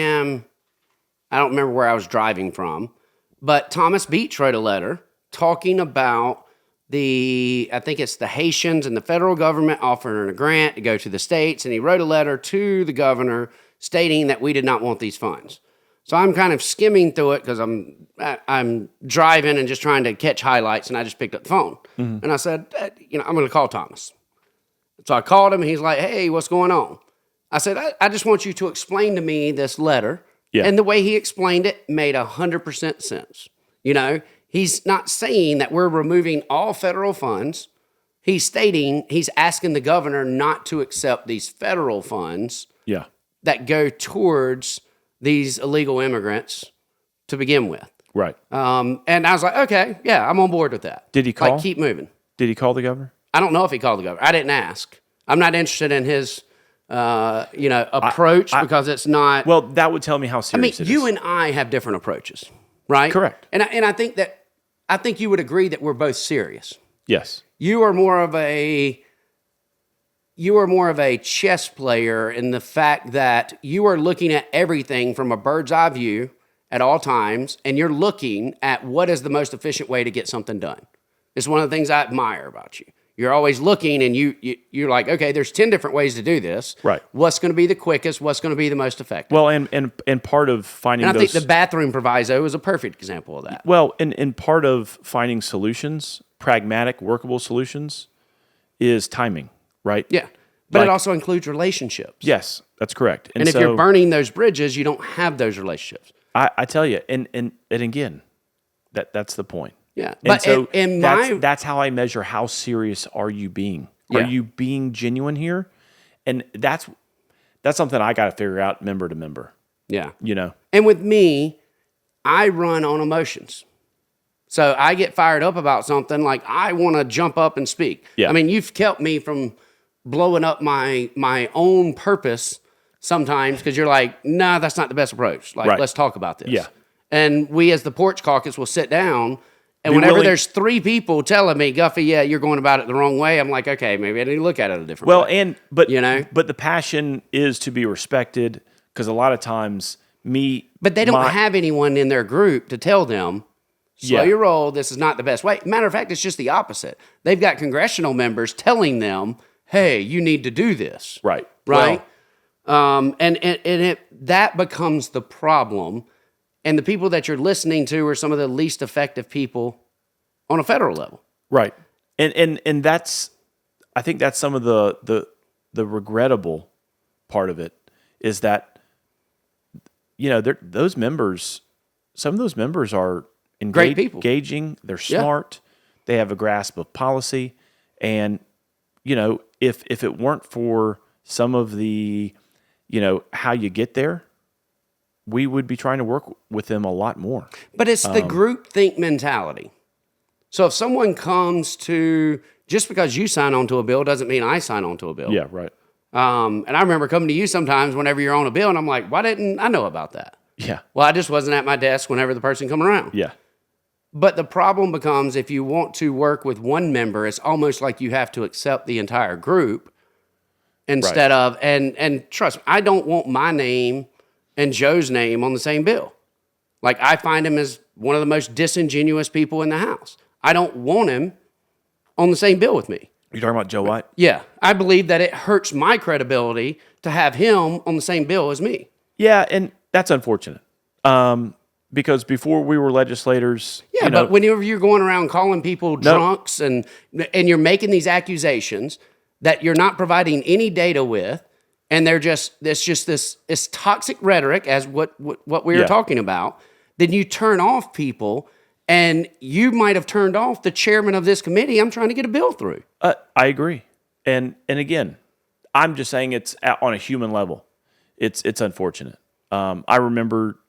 don't remember where I was driving from, but Thomas Beach wrote a letter talking about I think it's the Haitians and the federal government offering a grant to go to the states, and he wrote a letter to the governor stating that we did not want these funds. So I'm kind of skimming through it because I'm driving and just trying to catch highlights, and I just picked up the phone. Mm-hmm. And I said, I'm going to call Thomas. So I called him, and he's like, hey, what's going on? I said, I just want you to explain to me this letter. Yeah. And the way he explained it made 100% sense. He's not saying that we're removing all federal funds. He's asking the governor not to accept these federal funds that go towards these illegal immigrants to begin with. Right. And I was like, okay, yeah, I'm on board with that. Did he call? Like, keep moving. Did he call the governor? I don't know if he called the governor. I didn't ask. I'm not interested in his, approach because it's not. Well, that would tell me how serious it is. You and I have different approaches, right? Correct. And I think you would agree that we're both serious. Yes. You are more of a chess player in the fact that you are looking at everything from a bird's eye view at all times, and you're looking at what is the most efficient way to get something done. It's one of the things I admire about you. You're always looking, and you're like, okay, there's 10 different ways to do this. Right. What's going to be the quickest? What's going to be the most effective? Well, and part of finding I think the bathroom proviso is a perfect example of that. Well, and part of finding solutions, pragmatic, workable solutions, is timing, right? Yeah. But it also includes relationships. Yes, that's correct. And if you're burning those bridges, you don't have those relationships. I tell you, and again, that's the point. Yeah, but so that's how I measure how serious are you being. Are you being genuine here? And that's something I got to figure out member to member. Yeah. You know. And with me, I run on emotions. So I get fired up about something, like I want to jump up and speak. Yeah. I mean, you've kept me from blowing up my own purpose sometimes because you're like, nah, that's not the best approach. Like, let's talk about this. Yeah. And we as the Porch Caucus will sit down, and whenever there's 3 people telling me, Guffey, yeah, you're going about it the wrong way, I'm like, okay, maybe I need to look at it a different way. But the passion is to be respected, because a lot of times But they don't have anyone in their group to tell them, slow your roll, this is not the best way. Matter of fact, it's just the opposite. They've got congressional members telling them, hey, you need to do this. Right. Right? That becomes the problem. And the people that you're listening to are some of the least effective people on a federal level. Right. And that's, I think that's some of the regrettable part of it, is that, those members, some of those members are great people, engaging, they're smart, they have a grasp of policy. And, if it weren't for some of the, how you get there, we would be trying to work with them a lot more. But it's the groupthink mentality. So if someone comes to, just because you sign on to a bill doesn't mean I sign on to a bill. Yeah, right. And I remember coming to you sometimes whenever you're on a bill, and I'm like, why didn't I know about that? Yeah. Well, I just wasn't at my desk whenever the person come around. Yeah. But the problem becomes, if you want to work with one member, it's almost like you have to accept the entire group instead of, and trust me, I don't want my name and Joe's name on the same bill. Like, I find him as one of the most disingenuous people in the House. I don't want him on the same bill with me. You're talking about Joe White? Yeah. I believe that it hurts my credibility to have him on the same bill as me. Yeah, and that's unfortunate. Because before we were legislators... Yeah, but whenever you're going around calling people drunks and you're making these accusations that you're not providing any data with, and it's just this toxic rhetoric, as what we were talking about, then you turn off people, and you might have turned off the chairman of this committee I'm trying to get a bill through. I agree. And again, I'm just saying it's on a human level. It's unfortunate. I remember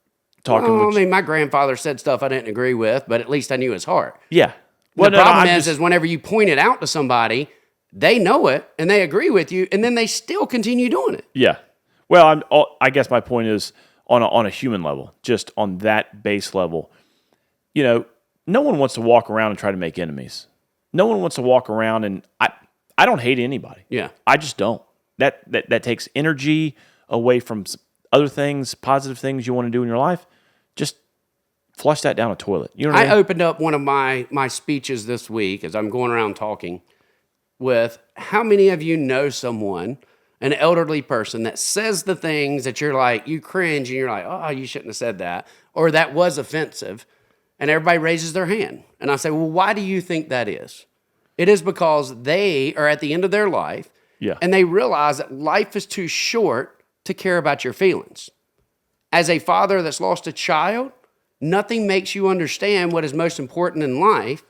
talking with... my grandfather said stuff I didn't agree with, but at least I knew his heart. Yeah. Well, the problem is whenever you point it out to somebody, they know it, and they agree with you, and then they still continue doing it. Yeah. Well, I guess my point is on a human level, just on that base level. No one wants to walk around and try to make enemies. No one wants to walk around, and I don't hate anybody. Yeah. I just don't. That takes energy away from other things, positive things you want to do in your life. Just flush that down a toilet. You know what I mean? Opened up one of my speeches this week as I'm going around talking with, how many of you know someone, an elderly person, that says the things that you're like, you cringe and you're like, oh, you shouldn't have said that, or that was offensive, and everybody raises their hand. And I say, well, why do you think that is? It is because they are at the end of their life, and they realize that life is too short to care about your feelings. As a father that's lost a child, nothing makes you understand what is most important in life.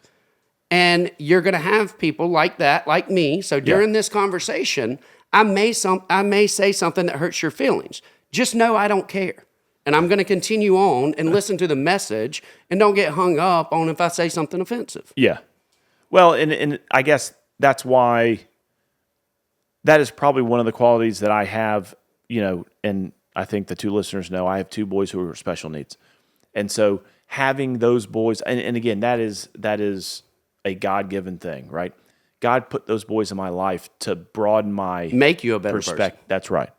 And you're going to have people like that, like me. So during this conversation, I may say something that hurts your feelings. Just know I don't care. And I'm going to continue on and listen to the message, and don't get hung up on if I say something offensive. Yeah. Well, and I guess that's why that is probably one of the qualities that I have, and I think the 2 listeners know I have 2 boys who are special needs. And so having those boys, and again, that is a God-given thing, right? God put those boys in my life to broaden my... Make you a better person. That's right.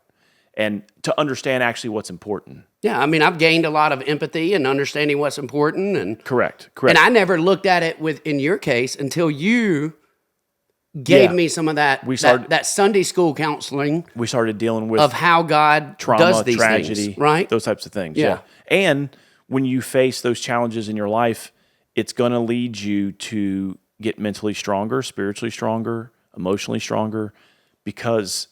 And to understand actually what's important. Yeah, I mean, I've gained a lot of empathy and understanding what's important. And Correct. And I never looked at it in your case until you gave me some of that Sunday school counseling. We started dealing with... Of how God trauma, does these tragedy, things, right? Those types of things, Yeah. And when you face those challenges in your life, it's going to lead you to get mentally stronger, spiritually stronger, emotionally stronger, because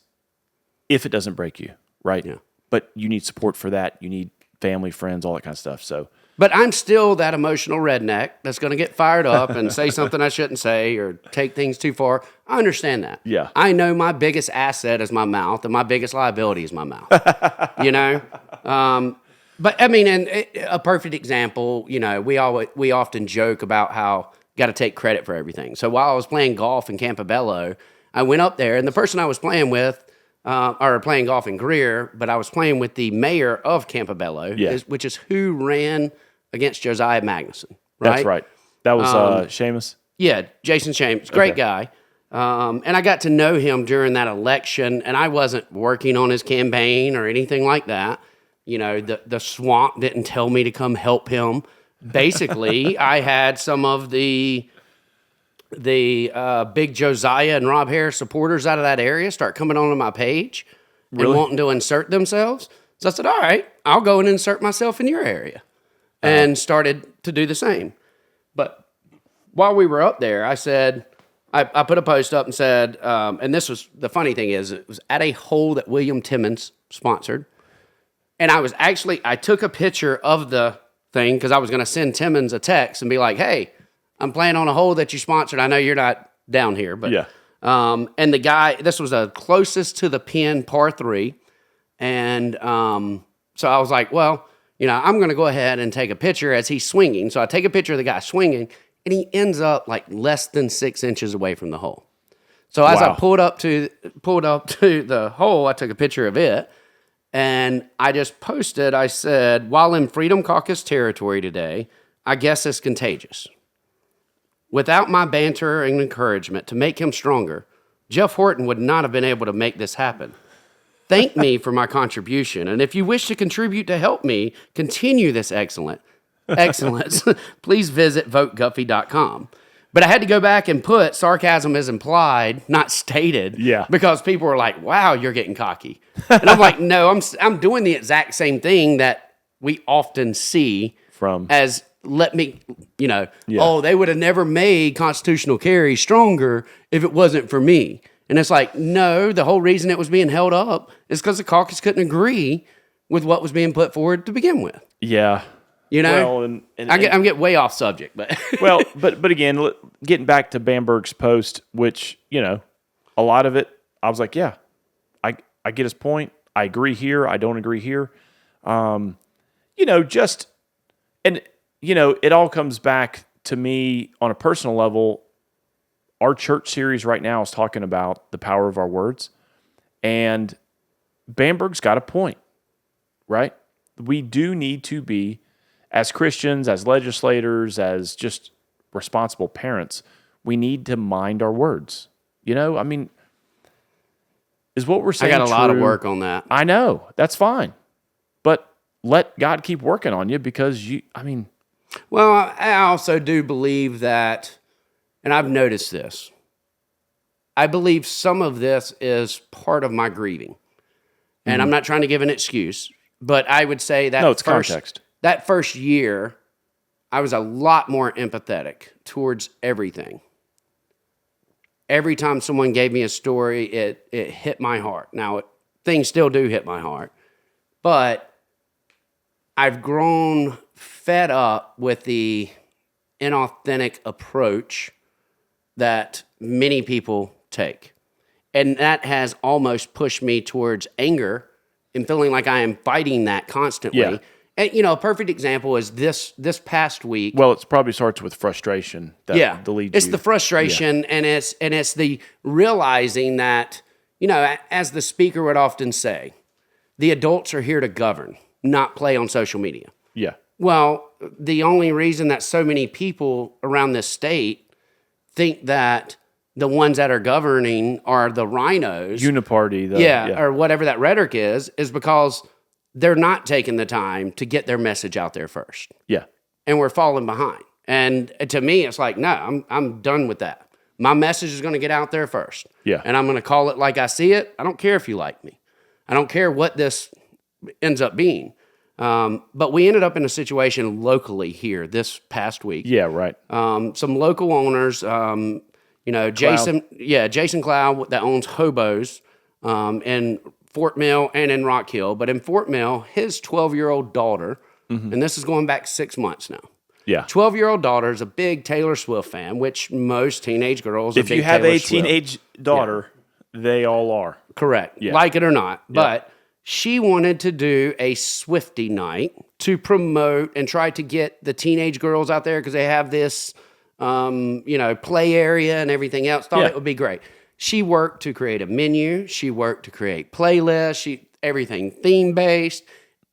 if it doesn't break you, right? Yeah. But you need support for that. You need family, friends, all that kind of stuff. So, but I'm still that emotional redneck that's going to get fired up and say something I shouldn't say or take things too far. I understand that. Yeah. I know my biggest asset is my mouth, and my biggest liability is my mouth. But I mean, and a perfect example, we often joke about how got to take credit for everything. So while I was playing golf in Campobello, I went up there, and the person I was playing with, or playing golf in Greer, but I was playing with the mayor of Campobello, which is who ran against Josiah Magnuson. Right? That's right. That was Seamus? Yeah, Jason Seamus, great guy. And I got to know him during that election, and I wasn't working on his campaign or anything like that. The swamp didn't tell me to come help him. Basically, I had some of the big Josiah and Rob Harris supporters out of that area start coming onto my page and wanting to insert themselves. So I said, all right, I'll go and insert myself in your area, and started to do the same. But while we were up there, I said, I put a post up and said, and this was, the funny thing is, it was at a hole that William Timmons sponsored. And I took a picture of the thing because I was going to send Timmons a text and be like, hey, I'm playing on a hole that you sponsored. I know you're not down here, but, and the guy, this was the closest to the pin, par 3. And, so I was like, well, I'm going to go ahead and take a picture as he's swinging. So I take a picture of the guy swinging, and he ends up like less than 6 inches away from the hole. So as I pulled up to the hole, I took a picture of it, and I just posted, I said, while in Freedom Caucus territory today, I guess it's contagious. Without my banter and encouragement to make him stronger, Jeff Horton would not have been able to make this happen. Thank me for my contribution, and if you wish to contribute to help me continue this excellence, please visit voteguffey.com. But I had to go back and put sarcasm is implied, not stated, because people were like, wow, you're getting cocky. And I'm like, no, I'm doing the exact same thing that we often see as oh, they would have never made constitutional carry stronger if it wasn't for me. And it's like, no, the whole reason it was being held up is because the caucus couldn't agree with what was being put forward to begin with. Yeah. Well, I'm getting way off subject, but well, but again, getting back to Bamburg's post, which a lot of it, I was like, yeah, I get his point. I agree here. I don't agree here. It all comes back to me on a personal level. Our church series right now is talking about the power of our words, and Bamburg's got a point, right? We do need to be, as Christians, as legislators, as just responsible parents, we need to mind our words. I mean, is what we're saying I got a lot of work on that. I know. That's fine. But let God keep working on you because Well, I also do believe that, and I've noticed this, I believe some of this is part of my grieving. And I'm not trying to give an excuse, but I would say that it's context. That first year, I was a lot more empathetic towards everything. Every time someone gave me a story, it hit my heart. Now, things still do hit my heart, but I've grown fed up with the inauthentic approach that many people take. And that has almost pushed me towards anger and feeling like I am fighting that constantly. Yeah. And, a perfect example is this past week. Well, it probably starts with frustration. That leads it's the frustration, and it's the realizing that, as the speaker would often say, the adults are here to govern, not play on social media. Yeah. Well, the only reason that so many people around this state think that the ones that are governing are the rhinos. Uniparty. Or whatever that rhetoric is because they're not taking the time to get their message out there first. Yeah. And we're falling behind. And to me, it's like, no, I'm done with that. My message is going to get out there first. Yeah. And I'm going to call it like I see it. I don't care if you like me. I don't care what this ends up being. But we ended up in a situation locally here this past week. Yeah, right. Some local owners, Jason Cloud that owns HOBOs in Fort Mill and in Rock Hill. But in Fort Mill, his 12-year-old daughter, and this is going back 6 months now. Yeah. 12-year-old daughter is a big Taylor Swift fan, which most teenage girls are. If you have a teenage daughter, they all are. Correct. Yeah. Like it or not. But she wanted to do a Swiftie night to promote and try to get the teenage girls out there because they have this, play area and everything else. Thought it would be great. She worked to create a menu. She worked to create playlists. Everything theme-based.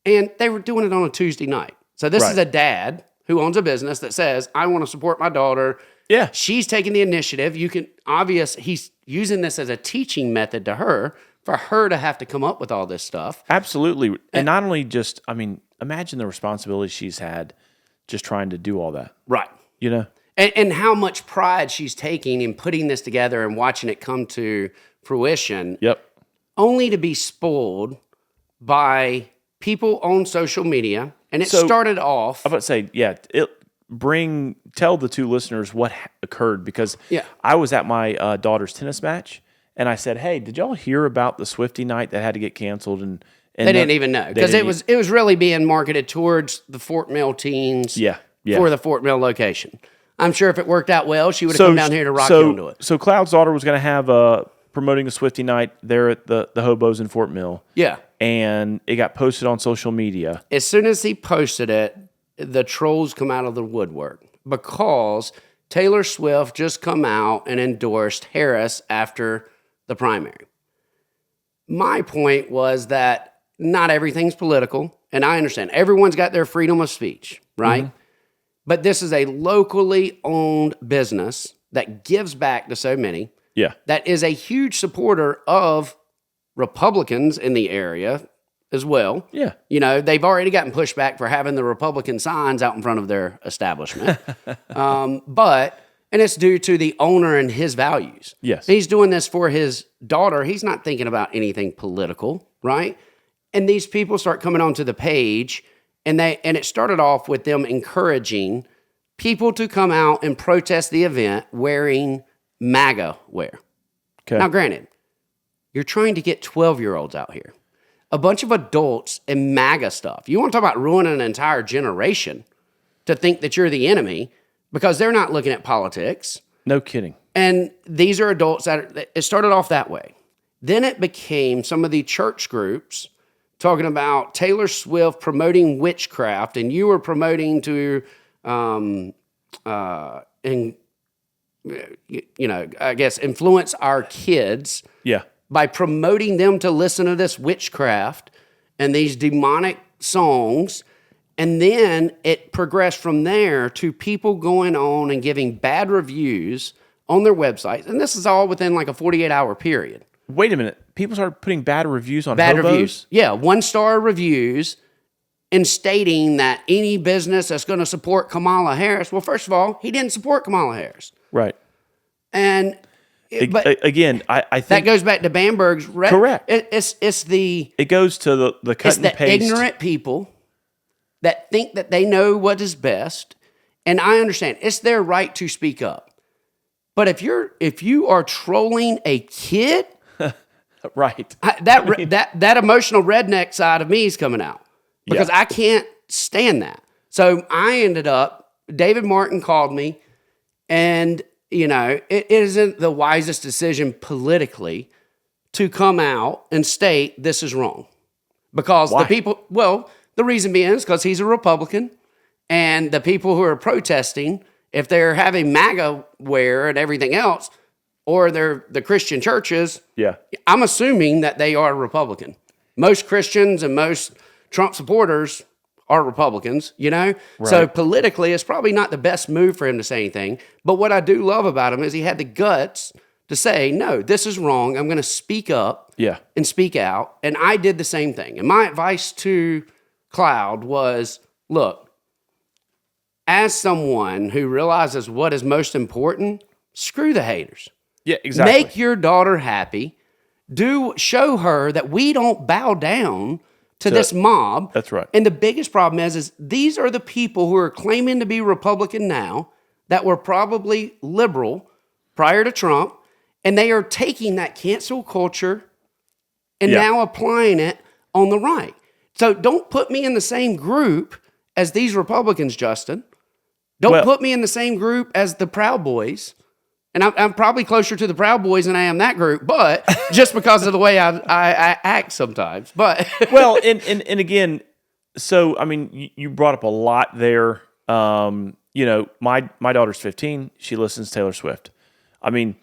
And they were doing it on a Tuesday night. So this is a dad who owns a business that says, I want to support my daughter. Yeah. She's taking the initiative. He's using this as a teaching method to her, for her to have to come up with all this stuff. Absolutely. And not only just, imagine the responsibility she's had just trying to do all that. Right. And how much pride she's taking in putting this together and watching it come to fruition. Yep. Only to be spoiled by people on social media. And it started off. I was about to say, tell the two listeners what occurred, because I was at my daughter's tennis match, and I said, hey, did y'all hear about the Swiftie night that had to get canceled? And they didn't even know, because it was really being marketed towards the Fort Mill teens for the Fort Mill location. I'm sure if it worked out well, she would have come down here to rock into it. So Cloud's daughter was going to have promoting a Swiftie night there at the HOBOs in Fort Mill. Yeah. And it got posted on social media. As soon as he posted it, the trolls come out of the woodwork, because Taylor Swift just come out and endorsed Harris after the primary. My point was that not everything's political, and I understand everyone's got their freedom of speech, right? Mm-hmm. But this is a locally owned business that gives back to so many. Yeah. That is a huge supporter of Republicans in the area as well. Yeah. They've already gotten pushback for having the Republican signs out in front of their establishment. And it's due to the owner and his values. Yes. He's doing this for his daughter. He's not thinking about anything political, right? And these people start coming onto the page, and it started off with them encouraging people to come out and protest the event wearing MAGA wear. Okay. Now, granted, you're trying to get 12-year-olds out here. A bunch of adults in MAGA stuff. You want to talk about ruining an entire generation to think that you're the enemy, because they're not looking at politics. No kidding. And these are adults it started off that way. Then it became some of the church groups talking about Taylor Swift promoting witchcraft, and you were promoting to, I guess, influence our kids. Yeah. By promoting them to listen to this witchcraft and these demonic songs. And then it progressed from there to people going on and giving bad reviews on their websites. And this is all within like a 48-hour period. Wait a minute. People started putting bad reviews on bad HOBOs? Reviews. Yeah, 1-star reviews, and stating that any business that's going to support Kamala Harris. Well, first of all, he didn't support Kamala Harris. Right. And... But again, I think that goes back to Bamburg's. Correct. It goes to the cut and paste. Ignorant people that think that they know what is best, and I understand it's their right to speak up. But if you are trolling a kid, right, that emotional redneck side of me is coming out, because I can't stand that. So I ended up. David Martin called me, and. It isn't the wisest decision politically to come out and state this is wrong. Because the reason being is because he's a Republican, and the people who are protesting, if they're having MAGA wear and everything else, or they're the Christian churches, I'm assuming that they are Republican. Most Christians and most Trump supporters are Republicans, Right. So politically, it's probably not the best move for him to say anything. But what I do love about him is he had the guts to say, no, this is wrong. I'm going to speak up and speak out. And I did the same thing. And my advice to Cloud was, look, as someone who realizes what is most important, screw the haters. Yeah, exactly. Make your daughter happy. Show her that we don't bow down to this mob. That's right. And the biggest problem is these are the people who are claiming to be Republican now that were probably liberal prior to Trump, and they are taking that cancel culture and now applying it on the right. So don't put me in the same group as these Republicans, Justin. Don't put me in the same group as the Proud Boys. And I'm probably closer to the Proud Boys than I am that group, but just because of the way I act sometimes. But and again, So, I mean, you brought up a lot there. You know, my daughter's 15. She listens to Taylor Swift. I mean,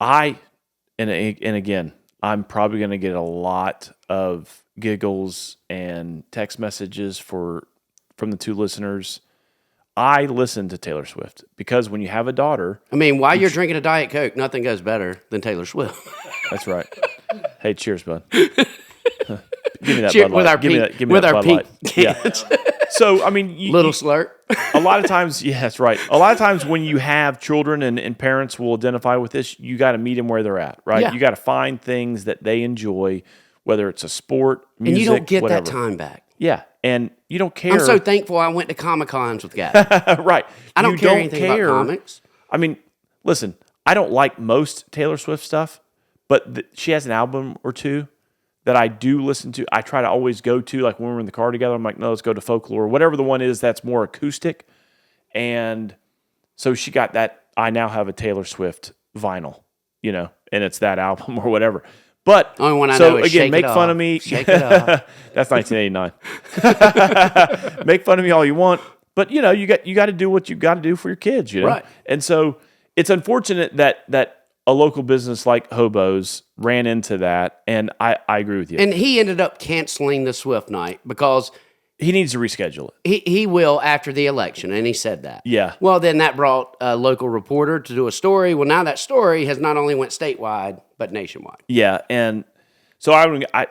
and again, I'm probably going to get a lot of giggles and text messages from the two listeners. I listen to Taylor Swift because when you have a daughter... I mean, while you're drinking a Diet Coke, nothing goes better than Taylor Swift. That's right. Hey, cheers, bud. Give me that Bud Light. Give me that Bud Light. Yeah. So, I mean... Little Slurp. A lot of times, yeah, that's right. A lot of times when you have children and parents will identify with this, you got to meet them where they're at, right? Yeah. You got to find things that they enjoy, whether it's a sport, music, and you don't get whatever. that time back. Yeah, and you don't care. I'm so thankful I went to Comic-Cons with Gabby. Right. I don't care anything about comics. I mean, listen, I don't like most Taylor Swift stuff, but she has an album or two that I do listen to. I try to always go to, like when we're in the car together, I'm like, no, let's go to Folklore, whatever the one is that's more acoustic. And so she got that. I now have a Taylor Swift vinyl, you know, and it's that album or whatever. But only one I so know is again, Shake make It fun Off. of me. Shake It Off. That's 1989. Make fun of me all you want, but you know, you got to do what you got to do for your kids, you know. Right. And so it's unfortunate that a local business like HOBO's ran into that, and I agree with you. And he ended up canceling the Swift night because he needs to reschedule it. he will after the election, and he said that. Yeah. Well, then that brought a local reporter to do a story. Well, now that story has not only went statewide, but nationwide. Yeah, and so I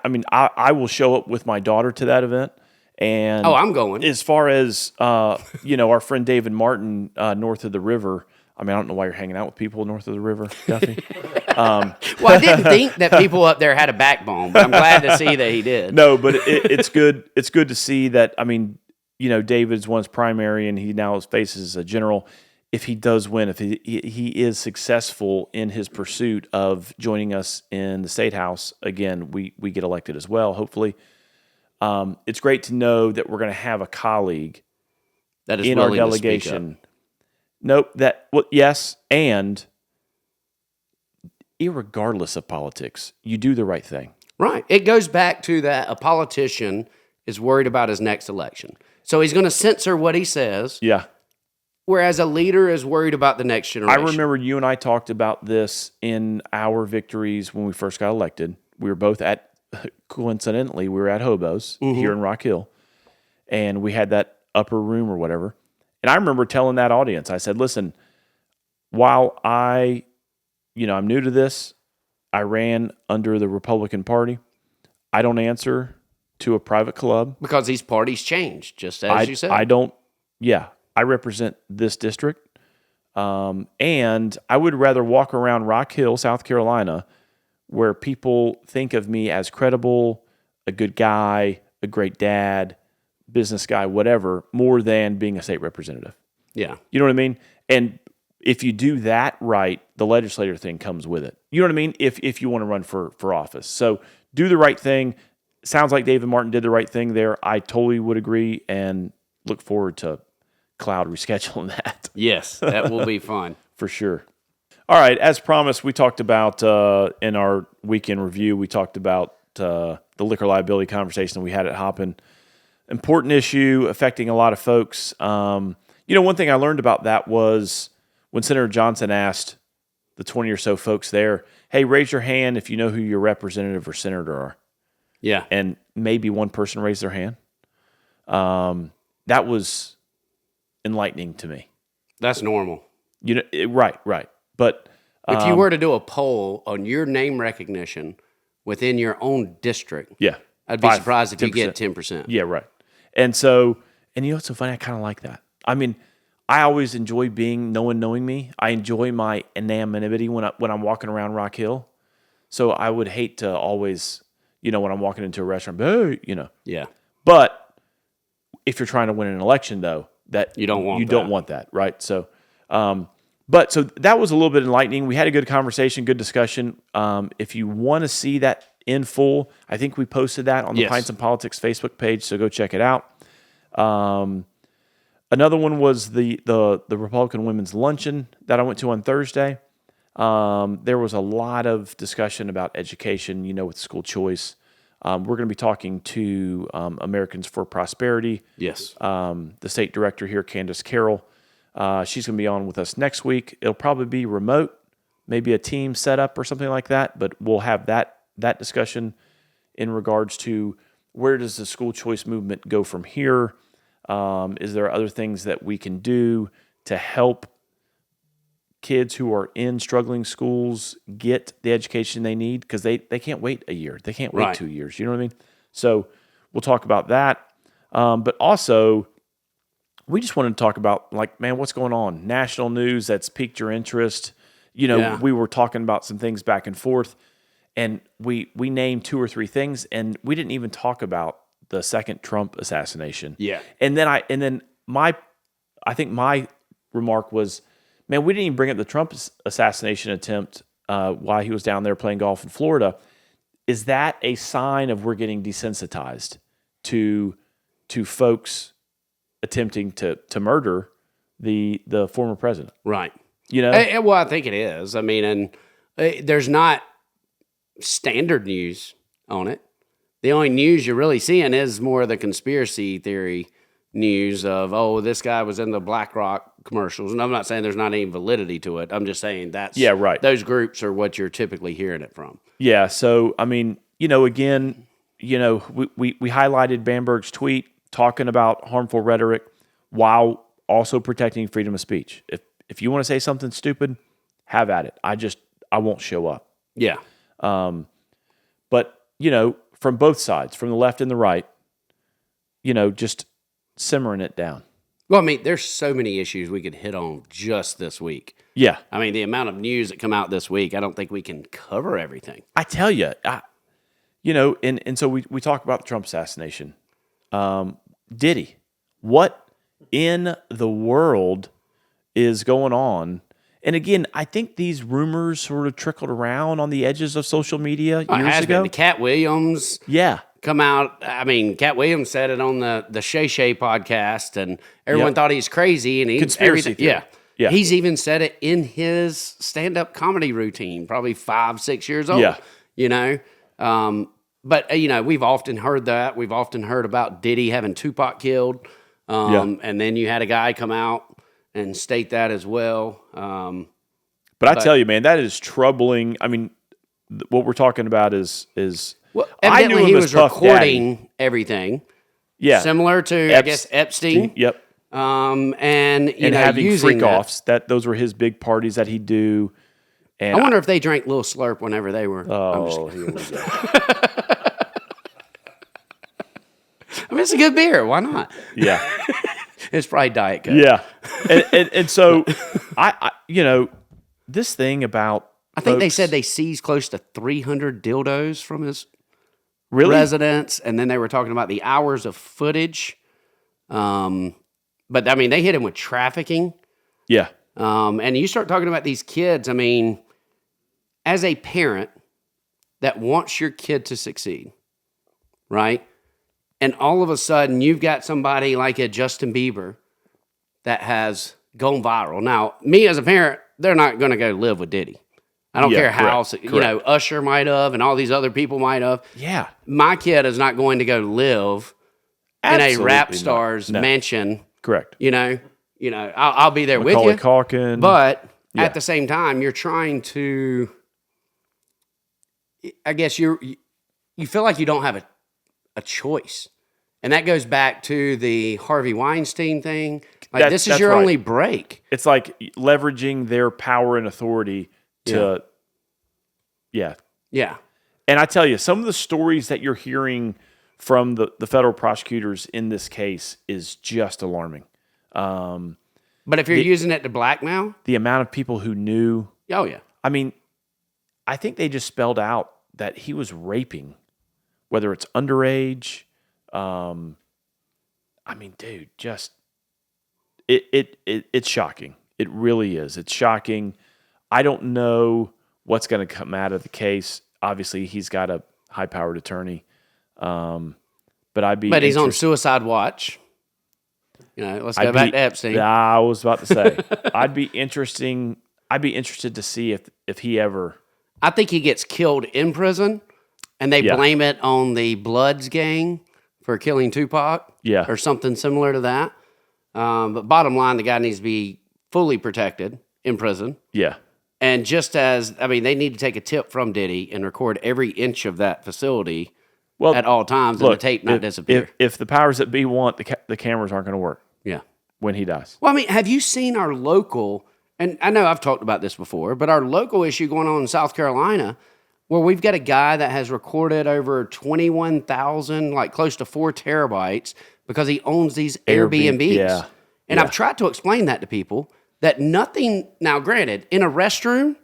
mean, I will show up with my daughter to that event. And I'm going. As far as you know, our friend David Martin north of the river. I mean, I don't know why you're hanging out with people north of the river, Guffey. Well, I didn't think that people up there had a backbone, but I'm glad to see that he did. No, but it's good. It's good to see that. I mean, you know, David's once primary, and he now faces a general. If he does win, if he is successful in his pursuit of joining us in the state house again, we get elected as well. Hopefully, it's great to know that we're going to have a colleague that is in our delegation. Nope. Yes, and irregardless of politics, you do the right thing. Right. It goes back to that a politician is worried about his next election. So he's going to censor what he says. Yeah. Whereas a leader is worried about the next generation. I remember you and I talked about this in our victories when we first got elected. We were both coincidentally, we were at HOBO's here in Rock Hill. And we had that upper room or whatever. And I remember telling that audience, I said, listen, while I'm new to this, I ran under the Republican Party. I don't answer to a private club. Because these parties change, just as you said. I represent this district. And I would rather walk around Rock Hill, South Carolina, where people think of me as credible, a good guy, a great dad, business guy, whatever, more than being a state representative. Yeah. You know what I mean? And if you do that right, the legislator thing comes with it. You know what I mean? If you want to run for office. So do the right thing. Sounds like David Martin did the right thing there. I totally would agree and look forward to Cloud rescheduling that. Yes, that will be fun. For sure. All right. As promised, we talked about in our weekend review, we talked about the liquor liability conversation we had at Hoppin'. Important issue affecting a lot of folks. One thing I learned about that was when Senator Johnson asked the 20 or so folks there, hey, raise your hand if you know who your representative or senator are. Yeah. And maybe one person raised their hand. That was enlightening to me. That's normal. Right. But if you were to do a poll on your name recognition within your own district, yeah, I'd be surprised if 10%. You get 10%. Yeah, right. And so, and you know what's so funny? I kind of like that. I mean, I always enjoy no one knowing me. I enjoy my anonymity when I'm walking around Rock Hill. So I would hate to always, when I'm walking into a restaurant, hey, Yeah. But if you're trying to win an election, though, that you don't want that, right? So, but that was a little bit enlightening. We had a good conversation, good discussion. If you want to see that in full, I think we posted that on the Pints Politics Facebook page, so go check it out. Another one was the Republican Women's Luncheon that I went to on Thursday. There was a lot of discussion about education, with school choice. We're going to be talking to Americans for Prosperity. Yes. The state director here, Candace Carroll. She's going to be on with us next week. It'll probably be remote, maybe a team setup or something like that, but we'll have that discussion in regards to where does the school choice movement go from here? Is there other things that we can do to help kids who are in struggling schools get the education they need? Because they can't wait a year. They can't wait 2 years. You know what I mean? So we'll talk about that. But also, we just wanted to talk about, like, man, what's going on? National news that's piqued your interest. You know, we were talking about some things back and forth, and we named 2 or 3 things, and we didn't even talk about the second Trump assassination. Yeah. And then I think my remark was, man, we didn't even bring up the Trump assassination attempt while he was down there playing golf in Florida. Is that a sign of we're getting desensitized to folks attempting to murder the former president? Right. You know? Well, I think it is. I mean, and there's not standard news on it. The only news you're really seeing is more of the conspiracy theory news of, oh, this guy was in the BlackRock commercials. And I'm not saying there's not any validity to it. I'm just saying that's those groups are what you're typically hearing it from. Yeah. So, I mean, you know, again, you know, we highlighted Bamburg's tweet talking about harmful rhetoric while also protecting freedom of speech. If you want to say something stupid, have at it. I won't show up. Yeah. But, you know, from both sides, from the left and the right, you know, just simmering it down. Well, I mean, there's so many issues we could hit on just this week. Yeah. I mean, the amount of news that come out this week, I don't think we can cover everything. I tell you, you know, and so we talk about the Trump assassination. Diddy, what in the world is going on? And again, I think these rumors sort of trickled around on the edges of social media years ago. The Cat Williams, come out. I mean, Cat Williams said it on the Shay Shay podcast, and everyone thought he's crazy. And conspiracy theory. Yeah. He's even said it in his stand-up comedy routine, probably 5-6 years old. Yeah. You know, but you know, we've often heard that. We've often heard about Diddy having Tupac killed, and then you had a guy come out and state that as well. But I tell you, man, that is troubling. I mean, what we're talking about is well, I knew him he as was Puff recording Daddy. Everything. Yeah, similar to I guess Epstein. Yep. And you know, having using freak offs. Those were his big parties that he'd do. And I wonder if they drank Lil Slurp whenever they were. Oh, here we go. I mean, it's a good beer. Why not? Yeah. It's probably Diet Coke. Yeah. And so, I you know, this thing about I think they said they seized close to 300 dildos from his residence, and then they were talking about the hours of footage. But, I mean, they hit him with trafficking. Yeah. And you start talking about these kids, I mean, as a parent that wants your kid to succeed, right? And all of a sudden, you've got somebody like a Justin Bieber that has gone viral. Now, me as a parent, they're not going to go live with Diddy. I don't care how, you know, Usher might have and all these other people might have. Yeah. My kid is not going to go live in a rap star's mansion. Correct. You know, I'll be there with you. Culkin. But at the same time, you're trying to, I guess you feel like you don't have a choice. And that goes back to the Harvey Weinstein thing. Like, this is your only break. It's like leveraging their power and authority to, yeah. And I tell you, some of the stories that you're hearing from the federal prosecutors in this case is just alarming. But if you're using it to blackmail? The amount of people who knew. Oh, yeah. I mean, I think they just spelled out that he was raping, whether it's underage. I mean, dude, just it's shocking. It really is. It's shocking. I don't know what's going to come out of the case. Obviously, he's got a high-powered attorney, but But he's on suicide watch. You know, let's go back to Epstein. I was about to say, I'd be interested to see if he ever. I think he gets killed in prison, and they blame it on the Bloods gang for killing Tupac, or something similar to that. But bottom line, the guy needs to be fully protected in prison. Yeah. And just as, I mean, they need to take a tip from Diddy and record every inch of that facility at all times, and the tape not disappear. If the powers that be want, the cameras aren't going to work. Yeah. When he dies. Well, I mean, have you seen our local, and I know I've talked about this before, but our local issue going on in South Carolina, where we've got a guy that has recorded over 21,000, like close to 4 terabytes, because he owns these Airbnbs. Yeah. And I've tried to explain that to people, that nothing, now granted, in a restroom,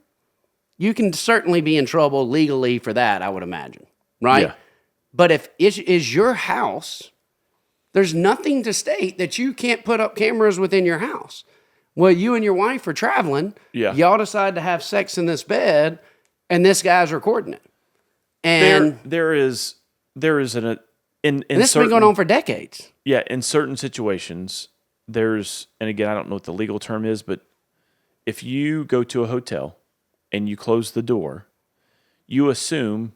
you can certainly be in trouble legally for that, I would imagine, right? Yeah. But if it is your house, there's nothing to state that you can't put up cameras within your house. Well, you and your wife are traveling. Yeah. Y'all decide to have sex in this bed, and this guy's recording it. And there is and this has been going on for decades. Yeah, in certain situations, and again, I don't know what the legal term is, but if you go to a hotel and you close the door, you assume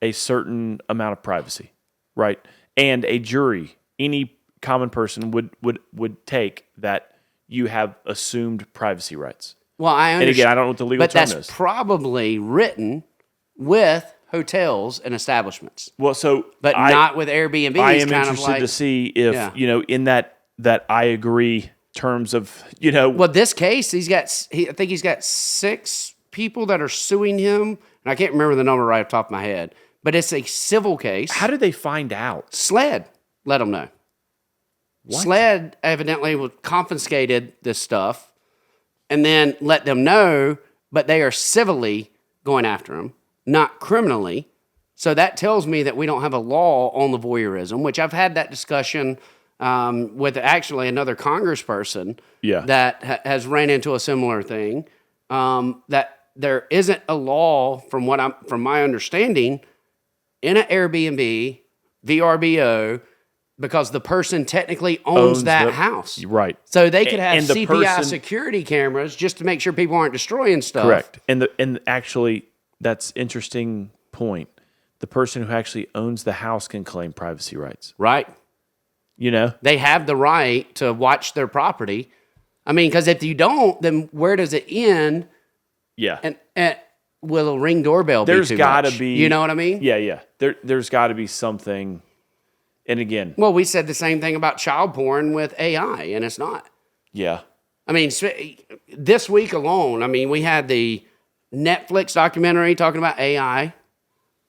a certain amount of privacy, right? And a jury, any common person would take that you have assumed privacy rights. Well, I understand. And again, I don't know what the legal term is. But that's probably written with hotels and establishments. Well, but not with Airbnb. I am interested to see if, in that I agree terms of, Well, this case, I think he's got 6 people that are suing him, and I can't remember the number right off the top of my head, but it's a civil case. How did they find out? SLED let them know. What? SLED evidently confiscated this stuff and then let them know, but they are civilly going after him, not criminally. So that tells me that we don't have a law on the voyeurism, which I've had that discussion with actually another congressperson that has ran into a similar thing, that there isn't a law from my understanding in an Airbnb, VRBO, because the person technically owns that house. Right. So they could have CPI security cameras just to make sure people aren't destroying stuff. Correct. And actually, that's interesting point. The person who actually owns the house can claim privacy rights. Right. They have the right to watch their property. I mean, because if you don't, then where does it end? Yeah. And will a Ring doorbell be too much? There's got to be. You know what I mean? Yeah. There's got to be something. And again. Well, we said the same thing about child porn with AI, and it's not. Yeah. I mean, this week alone, we had the Netflix documentary talking about AI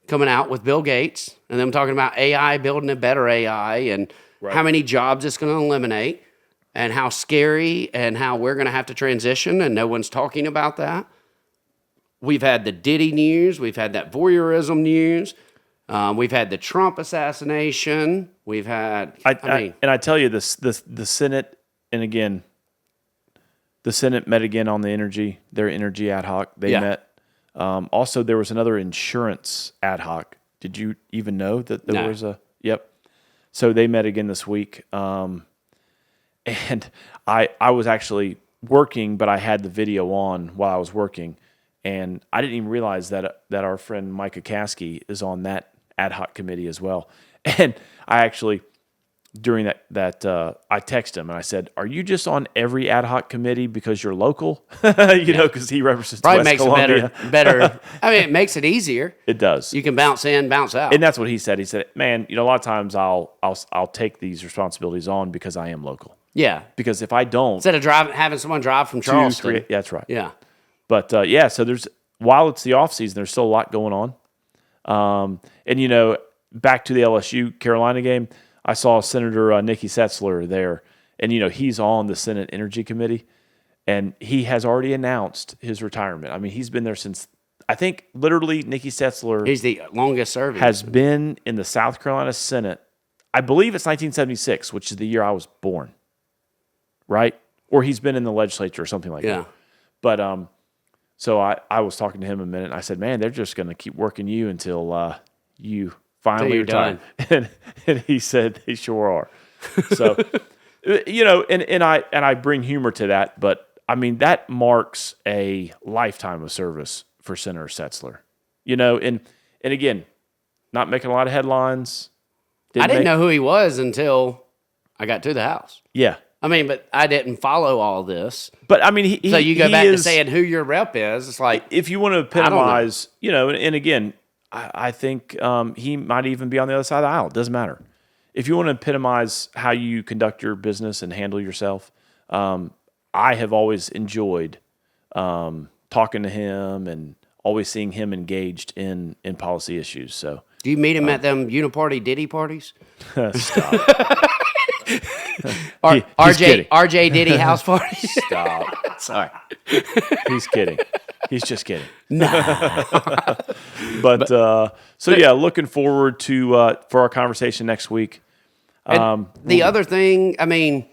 coming out with Bill Gates, and them talking about AI building a better AI, and how many jobs it's going to eliminate, and how scary, and how we're going to have to transition, and no one's talking about that. We've had the Diddy news. We've had that voyeurism news. We've had the Trump assassination. We've had. I tell you this: the Senate, and again, the Senate met again on their energy ad hoc. They met. Also, there was another insurance ad hoc. Did you even know that there was a? Yep. So they met again this week. And I was actually working, but I had the video on while I was working. And I didn't even realize that our friend Micah Caskey is on that ad hoc committee as well. And I actually, during that I texted him and I said, "Are you just on every ad hoc committee because you're local?" Because he represents probably West makes Columbia. it better. It makes it easier. It does. You can bounce in, bounce out. And that's what he said. He said, "Man, a lot of times I'll take these responsibilities on because I am local." Yeah. Because if I don't, instead of having someone drive from Charleston. That's right. Yeah. But so while it's the off season, there's still a lot going on. And back to the LSU Carolina game, I saw Senator Nikki Setzler there, and he's on the Senate Energy Committee, and he has already announced his retirement. He's been there since, I think, literally Nikki Setzler. He's the longest serving. Has been in the South Carolina Senate. I believe it's 1976, which is the year I was born. Right? Or he's been in the legislature or something like that. But so I was talking to him a minute, and I said, "Man, they're just going to keep working you until you finally retire." And he said, "They sure are." So, and I bring humor to that, but that marks a lifetime of service for Senator Setzler. And again, not making a lot of headlines. I didn't know who he was until I got to the house. Yeah. I mean, but I didn't follow all this. But I mean, so you go back to saying who your rep is. It's like, if you want to epitomize, and again, I think he might even be on the other side of the aisle. It doesn't matter. If you want to epitomize how you conduct your business and handle yourself, I have always enjoyed talking to him and always seeing him engaged in policy issues. So, do you meet him at them uniparty Diddy parties? Stop. RJ Diddy house parties? Stop. Sorry. He's kidding. He's just kidding. No. But looking forward to for our conversation next week. The other thing, I mean,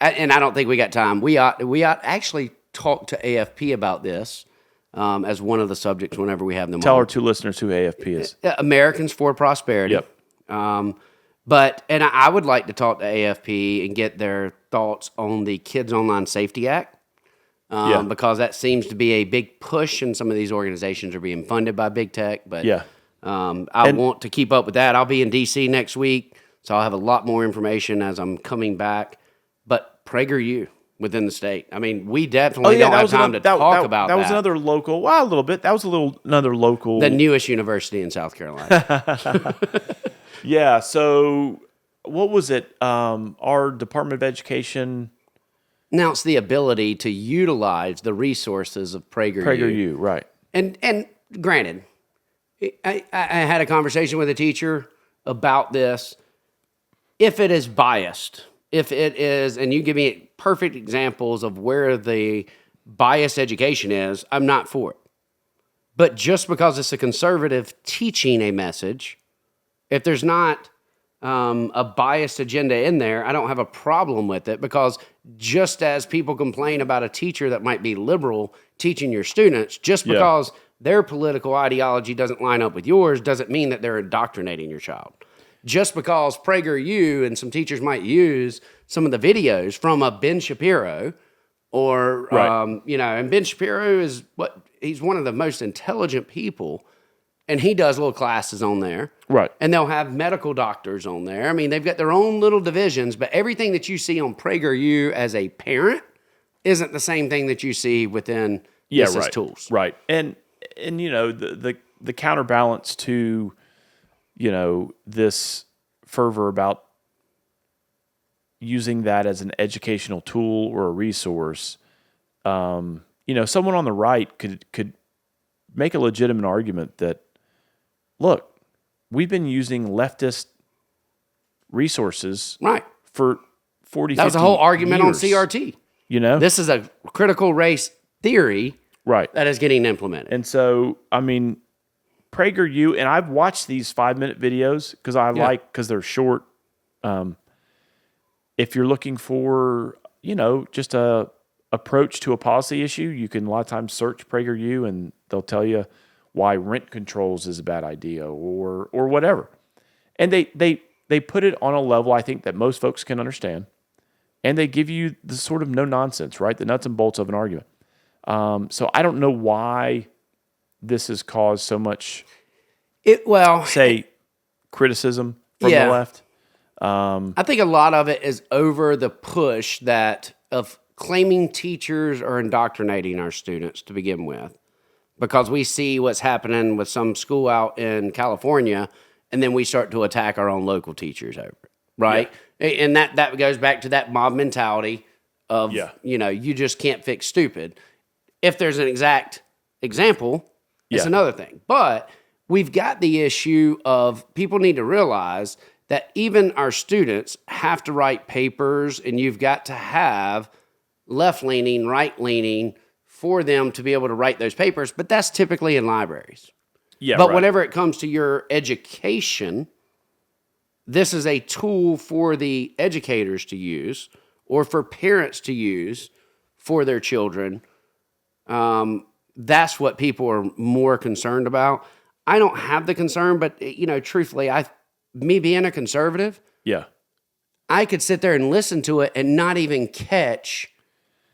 and I don't think we got time. We ought actually talk to AFP about this as one of the subjects whenever we have them. Tell our two listeners who AFP is. Americans for Prosperity. Yep. And I would like to talk to AFP and get their thoughts on the Kids Online Safety Act, because that seems to be a big push, and some of these organizations are being funded by big tech. But I want to keep up with that. I'll be in D.C. next week, so I'll have a lot more information as I'm coming back. But PragerU within the state. I mean, we definitely don't have time to talk about that. That was another local, well, a little bit. That was another local. The newest university in South Carolina. Yeah, so what was it? Our Department of Education announced the ability to utilize the resources of PragerU. PragerU, right. And granted, I had a conversation with a teacher about this. If it is biased, if it is, and you give me perfect examples of where the biased education is, I'm not for it. But just because it's a conservative teaching a message, if there's not a biased agenda in there, I don't have a problem with it, because just as people complain about a teacher that might be liberal teaching your students, just because their political ideology doesn't line up with yours doesn't mean that they're indoctrinating your child. Just because PragerU and some teachers might use some of the videos from a Ben Shapiro or, and Ben Shapiro he's one of the most intelligent people. And he does little classes on there. Right. And they'll have medical doctors on there. I mean, they've got their own little divisions, but everything that you see on PragerU as a parent isn't the same thing that you see within Mrs. Tools. Right. And the counterbalance to, this fervor about using that as an educational tool or a resource, someone on the right could make a legitimate argument that, look, we've been using leftist resources for 40, 50 years. That was the whole argument on CRT. This is a critical race theory that is getting implemented. And so, I mean, PragerU, and I've watched these 5-minute videos because they're short. If you're looking for, just a approach to a policy issue, you can a lot of times search PragerU and they'll tell you why rent controls is a bad idea or whatever. And they put it on a level I think that most folks can understand. And they give you the sort of no nonsense, right? The nuts and bolts of an argument. So I don't know why this has caused so much criticism from the left. I think a lot of it is over the push of claiming teachers are indoctrinating our students to begin with, because we see what's happening with some school out in California, and then we start to attack our own local teachers over it, right? Yeah. And that goes back to that mob mentality of, you just can't fix stupid. If there's an exact example, it's another thing. But we've got the issue of people need to realize that even our students have to write papers, and you've got to have left-leaning, right-leaning for them to be able to write those papers, but that's typically in libraries. But whenever it comes to your education, this is a tool for the educators to use or for parents to use for their children. That's what people are more concerned about. I don't have the concern, but, truthfully, me being a conservative, I could sit there and listen to it and not even catch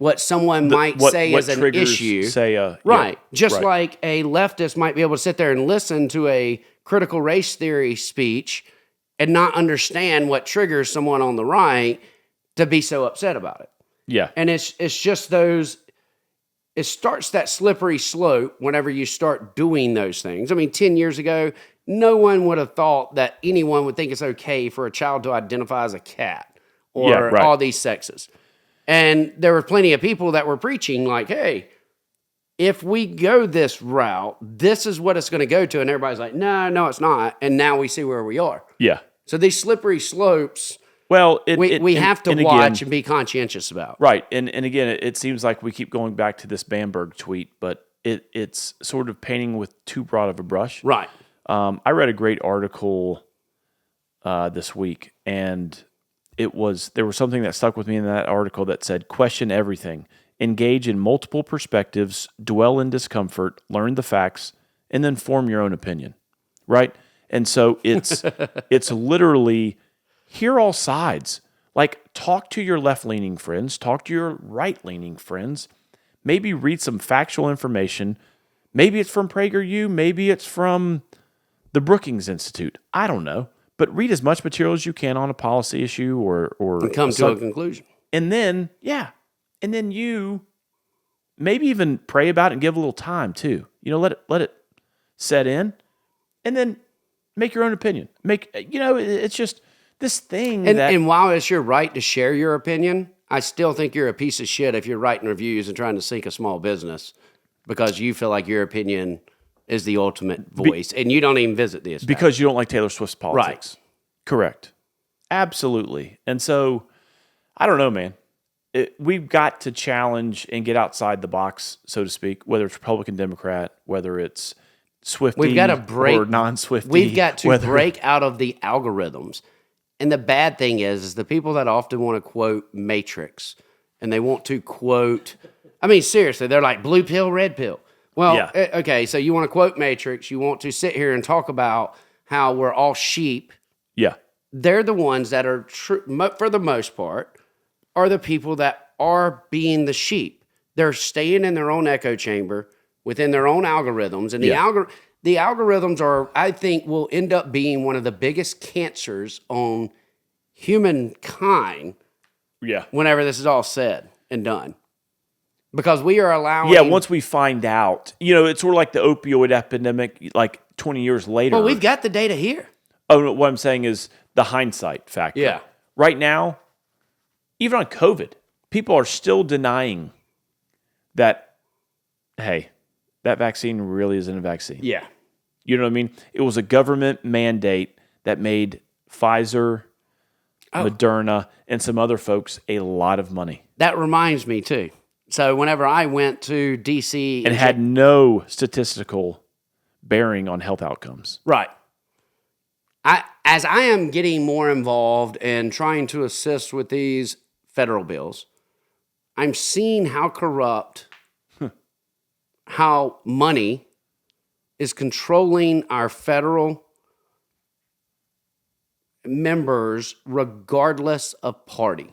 what someone might say what is an triggers issue. Right. Just like a leftist might be able to sit there and listen to a critical race theory speech and not understand what triggers someone on the right to be so upset about it. Yeah. And it's just those, it starts that slippery slope whenever you start doing those things. I mean, 10 years ago, no one would have thought that anyone would think it's okay for a child to identify as a cat or all these sexes. And there were plenty of people that were preaching like, hey, if we go this route, this is what it's going to go to. And everybody's like, no, it's not. And now we see where we are. Yeah. So these slippery slopes, well, we have to watch and be conscientious about. Right. And again, it seems like we keep going back to this Bamburg tweet, but it's sort of painting with too broad of a brush. Right. I read a great article this week, and there was something that stuck with me in that article that said, question everything, engage in multiple perspectives, dwell in discomfort, learn the facts, and then form your own opinion, right? And so it's literally hear all sides. Like, talk to your left-leaning friends, talk to your right-leaning friends, maybe read some factual information. Maybe it's from PragerU, maybe it's from the Brookings Institute. I don't know. But read as much material as you can on a policy issue or and come to a conclusion. And then, you maybe even pray about it and give a little time too. Let it set in, and then make your own opinion. It's just this thing. And while it's your right to share your opinion, I still think you're a piece of shit if you're writing reviews and trying to sink a small business because you feel like your opinion is the ultimate voice, and you don't even visit the establishment. Because you don't like Taylor Swift's politics. Right. Correct. Absolutely. And so, I don't know, man. We've got to challenge and get outside the box, so to speak, whether it's Republican, Democrat, whether it's Swiftie or non-Swiftie. We've got to break out of the algorithms. And the bad thing is the people that often want to quote Matrix, and they want to quote, I mean, seriously, they're like blue pill, red pill. Well, okay, so you want to quote Matrix, you want to sit here and talk about how we're all sheep. Yeah. They're the ones that are, for the most part, are the people that are being the sheep. They're staying in their own echo chamber within their own algorithms. And the algorithms are, I think, will end up being one of the biggest cancers on humankind whenever this is all said and done. Because we are allowing... Yeah, once we find out. It's sort of like the opioid epidemic, like 20 years later. Well, we've got the data here. Oh, no, what I'm saying is the hindsight factor. Yeah. Right now, even on COVID, people are still denying that, hey, that vaccine really isn't a vaccine. Yeah. You know what I mean? It was a government mandate that made Pfizer, Moderna, and some other folks a lot of money. That reminds me, too. So whenever I went to D.C. And had no statistical bearing on health outcomes. Right. As I am getting more involved and trying to assist with these federal bills, I'm seeing how corrupt, how money is controlling our federal members regardless of party.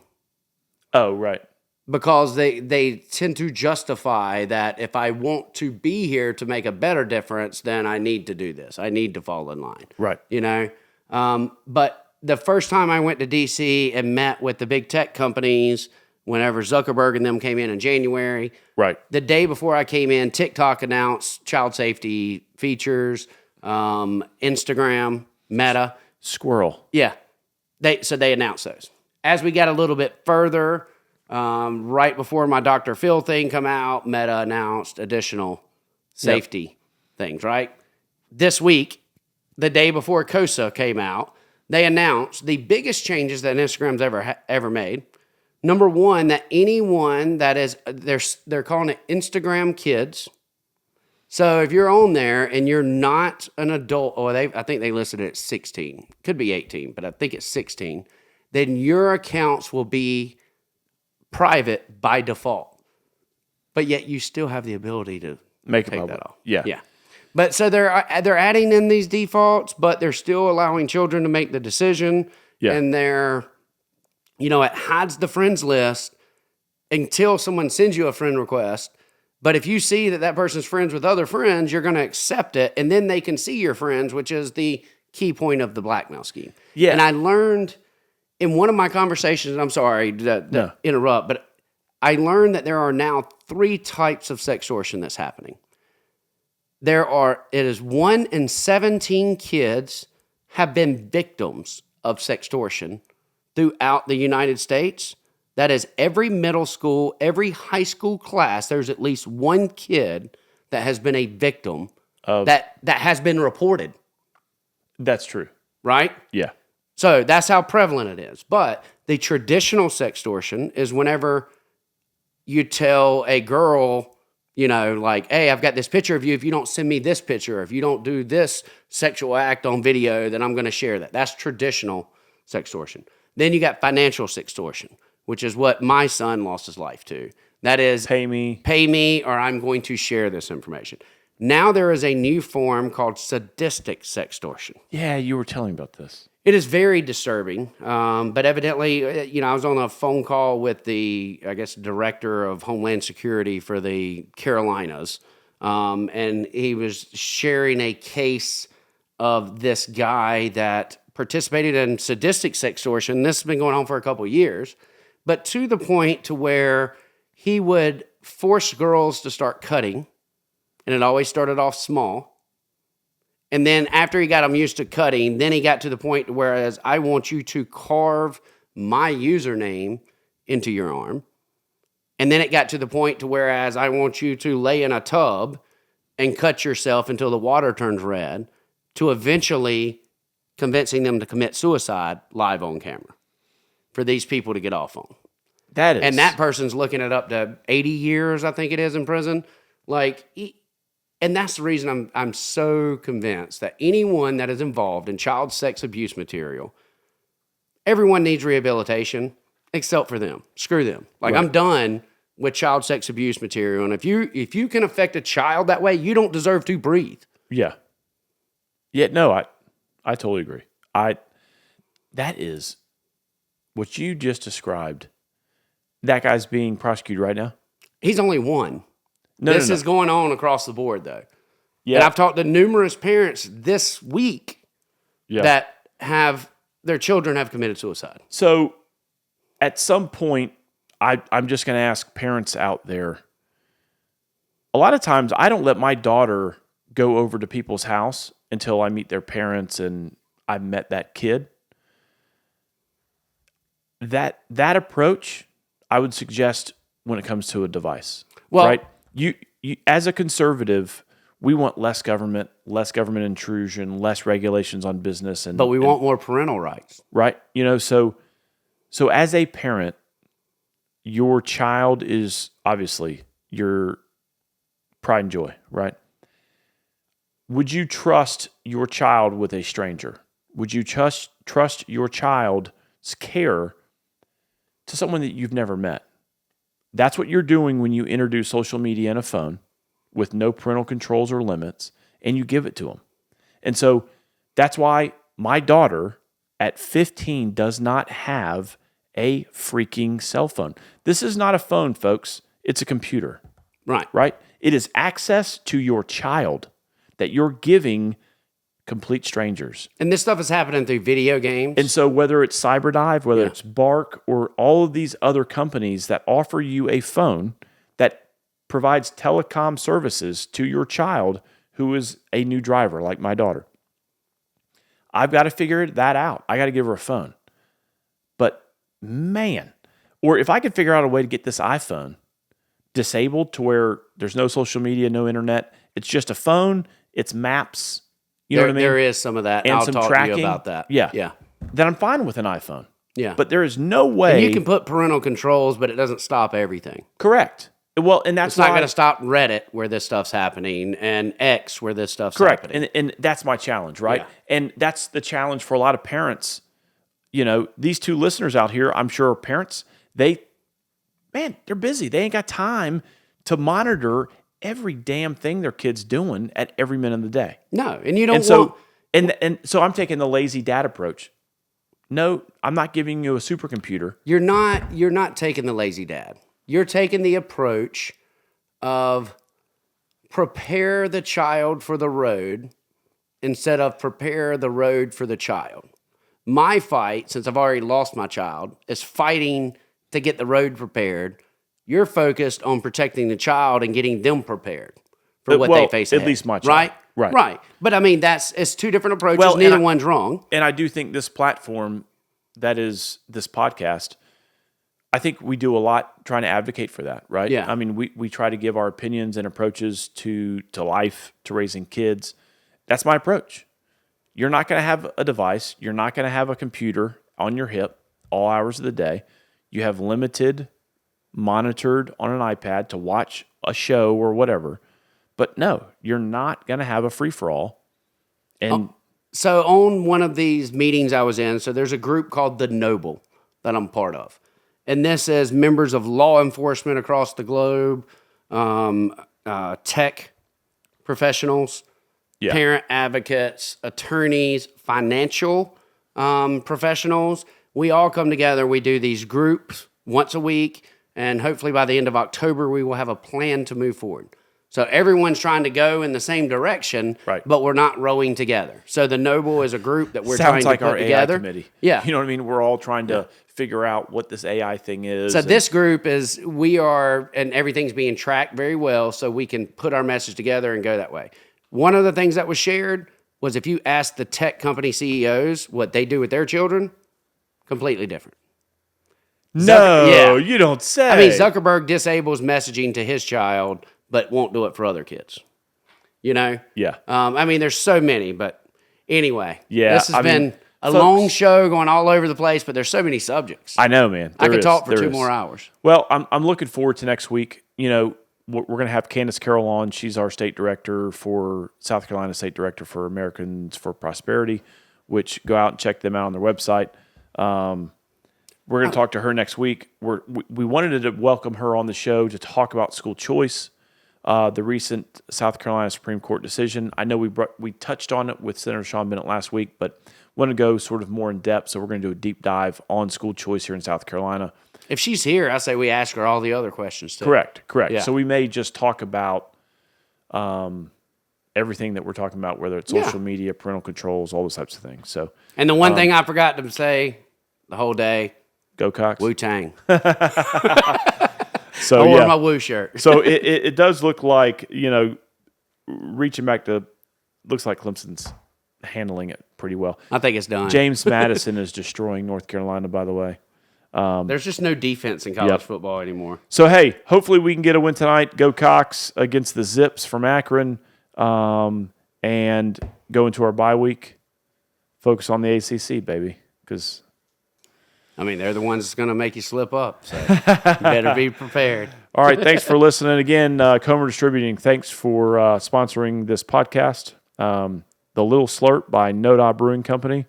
Oh, right. Because they tend to justify that if I want to be here to make a better difference, then I need to do this. I need to fall in line. Right. But the first time I went to D.C. and met with the big tech companies, whenever Zuckerberg and them came in January, right. The day before I came in, TikTok announced child safety features, Instagram, Meta. Squirrel. Yeah. They announced those. As we got a little bit further... right before my Dr. Phil thing come out, Meta announced additional safety things, right? This week, the day before COSA came out, they announced the biggest changes that Instagram's ever made. Number one, that anyone that is, they're calling it Instagram Kids. So if you're on there and you're not an adult, I think they listed it at 16. Could be 18, but I think it's 16. Then your accounts will be private by default, but yet you still have the ability to take that off. Yeah. But so they're adding in these defaults, but they're still allowing children to make the decision. Yeah. And it hides the friends list. until someone sends you a friend request. But if you see that person's friends with other friends, you're going to accept it, and then they can see your friends, which is the key point of the blackmail scheme. Yeah. And I learned in one of my conversations, and I'm sorry to interrupt, but I learned that there are now 3 types of sextortion that's happening. It is 1 in 17 kids have been victims of sextortion throughout the United States. That is every middle school, every high school class, there's at least one kid that has been a victim that has been reported. That's true. Right? Yeah. So that's how prevalent it is. But the traditional sextortion is whenever you tell a girl, like, hey, I've got this picture of you. If you don't send me this picture, if you don't do this sexual act on video, then I'm going to share that. That's traditional sextortion. Then you got financial sextortion, which is what my son lost his life to. That is, pay me, or I'm going to share this information. Now there is a new form called sadistic sextortion. Yeah, you were telling me about this. It is very disturbing, but evidently, I was on a phone call with the, director of Homeland Security for the Carolinas, and he was sharing a case of this guy that participated in sadistic sextortion. This has been going on for a couple of years, but to the point to where he would force girls to start cutting, and it always started off small. And then after he got them used to cutting, then he got to the point where I want you to carve my username into your arm. And then it got to the point to where I want you to lay in a tub and cut yourself until the water turns red, to eventually convincing them to commit suicide live on camera for these people to get off on. And that person's looking at up to 80 years, I think it is, in prison. And that's the reason I'm so convinced that anyone that is involved in child sex abuse material, everyone needs rehabilitation except for them. Screw them. Right. I'm done with child sex abuse material. And if you can affect a child that way, you don't deserve to breathe. Yeah. Yeah, no, I totally agree. That is what you just described. That guy's being prosecuted right now? He's only one. This is going on across the board, though. Yeah. And I've talked to numerous parents this week that have their children have committed suicide. So at some point, I'm just going to ask parents out there. A lot of times, I don't let my daughter go over to people's house until I meet their parents and I've met that kid. That approach, I would suggest when it comes to a device. Well, right? You as a conservative, we want less government intrusion, less regulations on business, but we want more parental rights, right? So as a parent, your child is obviously your pride and joy, right? Would you trust your child with a stranger? Would you trust your child's care to someone that you've never met? That's what you're doing when you introduce social media and a phone with no parental controls or limits, and you give it to them. And so that's why my daughter at 15 does not have a freaking cell phone. This is not a phone, folks. It's a computer. Right? It is access to your child that you're giving complete strangers. And this stuff is happening through video games. And so whether it's CyberDive, whether it's Bark, or all of these other companies that offer you a phone that provides telecom services to your child who is a new driver, like my daughter, I've got to figure that out. I got to give her a phone. But man, or if I could figure out a way to get this iPhone disabled to where there's no social media, no internet, it's just a phone, it's maps, you know what I mean? There is some of that. And I'll some talk tracking. to you about that. Yeah. Then I'm fine with an iPhone. Yeah. But there is no way. And you can put parental controls, but it doesn't stop everything. Correct. Well, and that's it's not going to stop Reddit where this stuff's happening and X where this stuff's happening. Correct. And that's my challenge, right? Yeah. And that's the challenge for a lot of parents. These two listeners out here, I'm sure are parents. They're busy. They ain't got time to monitor every damn thing their kid's doing at every minute of the day. No, and you don't and so I'm taking the lazy dad approach. No, I'm not giving you a supercomputer. You're not taking the lazy dad. you're taking the approach of prepare the child for the road instead of prepare the road for the child. My fight, since I've already lost my child, is fighting to get the road prepared. You're focused on protecting the child and getting them prepared for what they face ahead. At least my child. Right. But I mean, it's two different approaches. Neither one's wrong. And I do think this platform, that is this podcast, I think we do a lot trying to advocate for that, right? Yeah. I mean, we try to give our opinions and approaches to life, to raising kids. That's my approach. You're not going to have a device. You're not going to have a computer on your hip all hours of the day. You have limited, monitored on an iPad to watch a show or whatever. But no, you're not going to have a free-for-all. And so on one of these meetings I was in, so there's a group called The Noble that I'm part of. And this is members of law enforcement across the globe, tech professionals, parent advocates, attorneys, financial professionals. We all come together. We do these groups once a week. And hopefully by the end of October, we will have a plan to move forward. So everyone's trying to go in the same direction, but we're not rowing together. So the Noble is a group that we're trying to put together. Sounds like our AI committee. Yeah. You know what I mean? We're all trying to figure out what this AI thing is. So this group is, and everything's being tracked very well so we can put our message together and go that way. One of the things that was shared was if you ask the tech company CEOs what they do with their children, completely different. You don't say. I mean, Zuckerberg disables messaging to his child, but won't do it for other kids. You know? Yeah. I mean, there's so many, but anyway. Yeah. This has been a long show going all over the place, but there's so many subjects. I know, man. I could talk for 2 more hours. Well, I'm looking forward to next week. You know, we're going to have Candace Carroll on. She's our state director for South Carolina State Director for Americans for Prosperity, which go out and check them out on their website. We're going to talk to her next week. We wanted to welcome her on the show to talk about school choice, the recent South Carolina Supreme Court decision. I know we touched on it with Senator Sean Bennett last week, but want to go sort of more in depth. So we're going to do a deep dive on school choice here in South Carolina. If she's here, I say we ask her all the other questions too. Correct. Yeah. So we may just talk about everything that we're talking about, whether it's social media, parental controls, all those types of things. So, and the one thing I forgot to say the whole day, go Cox. Wu-Tang. So I wore my Wu shirt. So it does look like, you know, reaching back to, looks like Clemson's handling it pretty well. I think it's done. James Madison is destroying North Carolina, by the way. There's just no defense in college football anymore. So, hey, hopefully we can get a win tonight. Go Cox against the Zips from Akron, and go into our bye week. Focus on the ACC, baby, because I mean, they're the ones that's going to make you slip up, so you better be prepared. All right, thanks for listening. Again, Comer Distributing, thanks for sponsoring this podcast. The Lil Slurp by No Brewing Company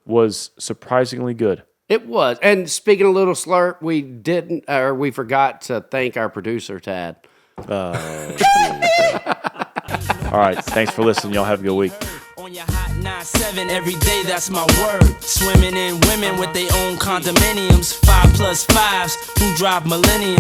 was surprisingly good. It was. And speaking of Lil Slurp, we forgot to thank our producer, Tad. All right, thanks for listening. Y'all have a good week. On your hot 9-7 every day, that's my word. Swimming in women with their own condominiums, 5+5s who drive millenniums.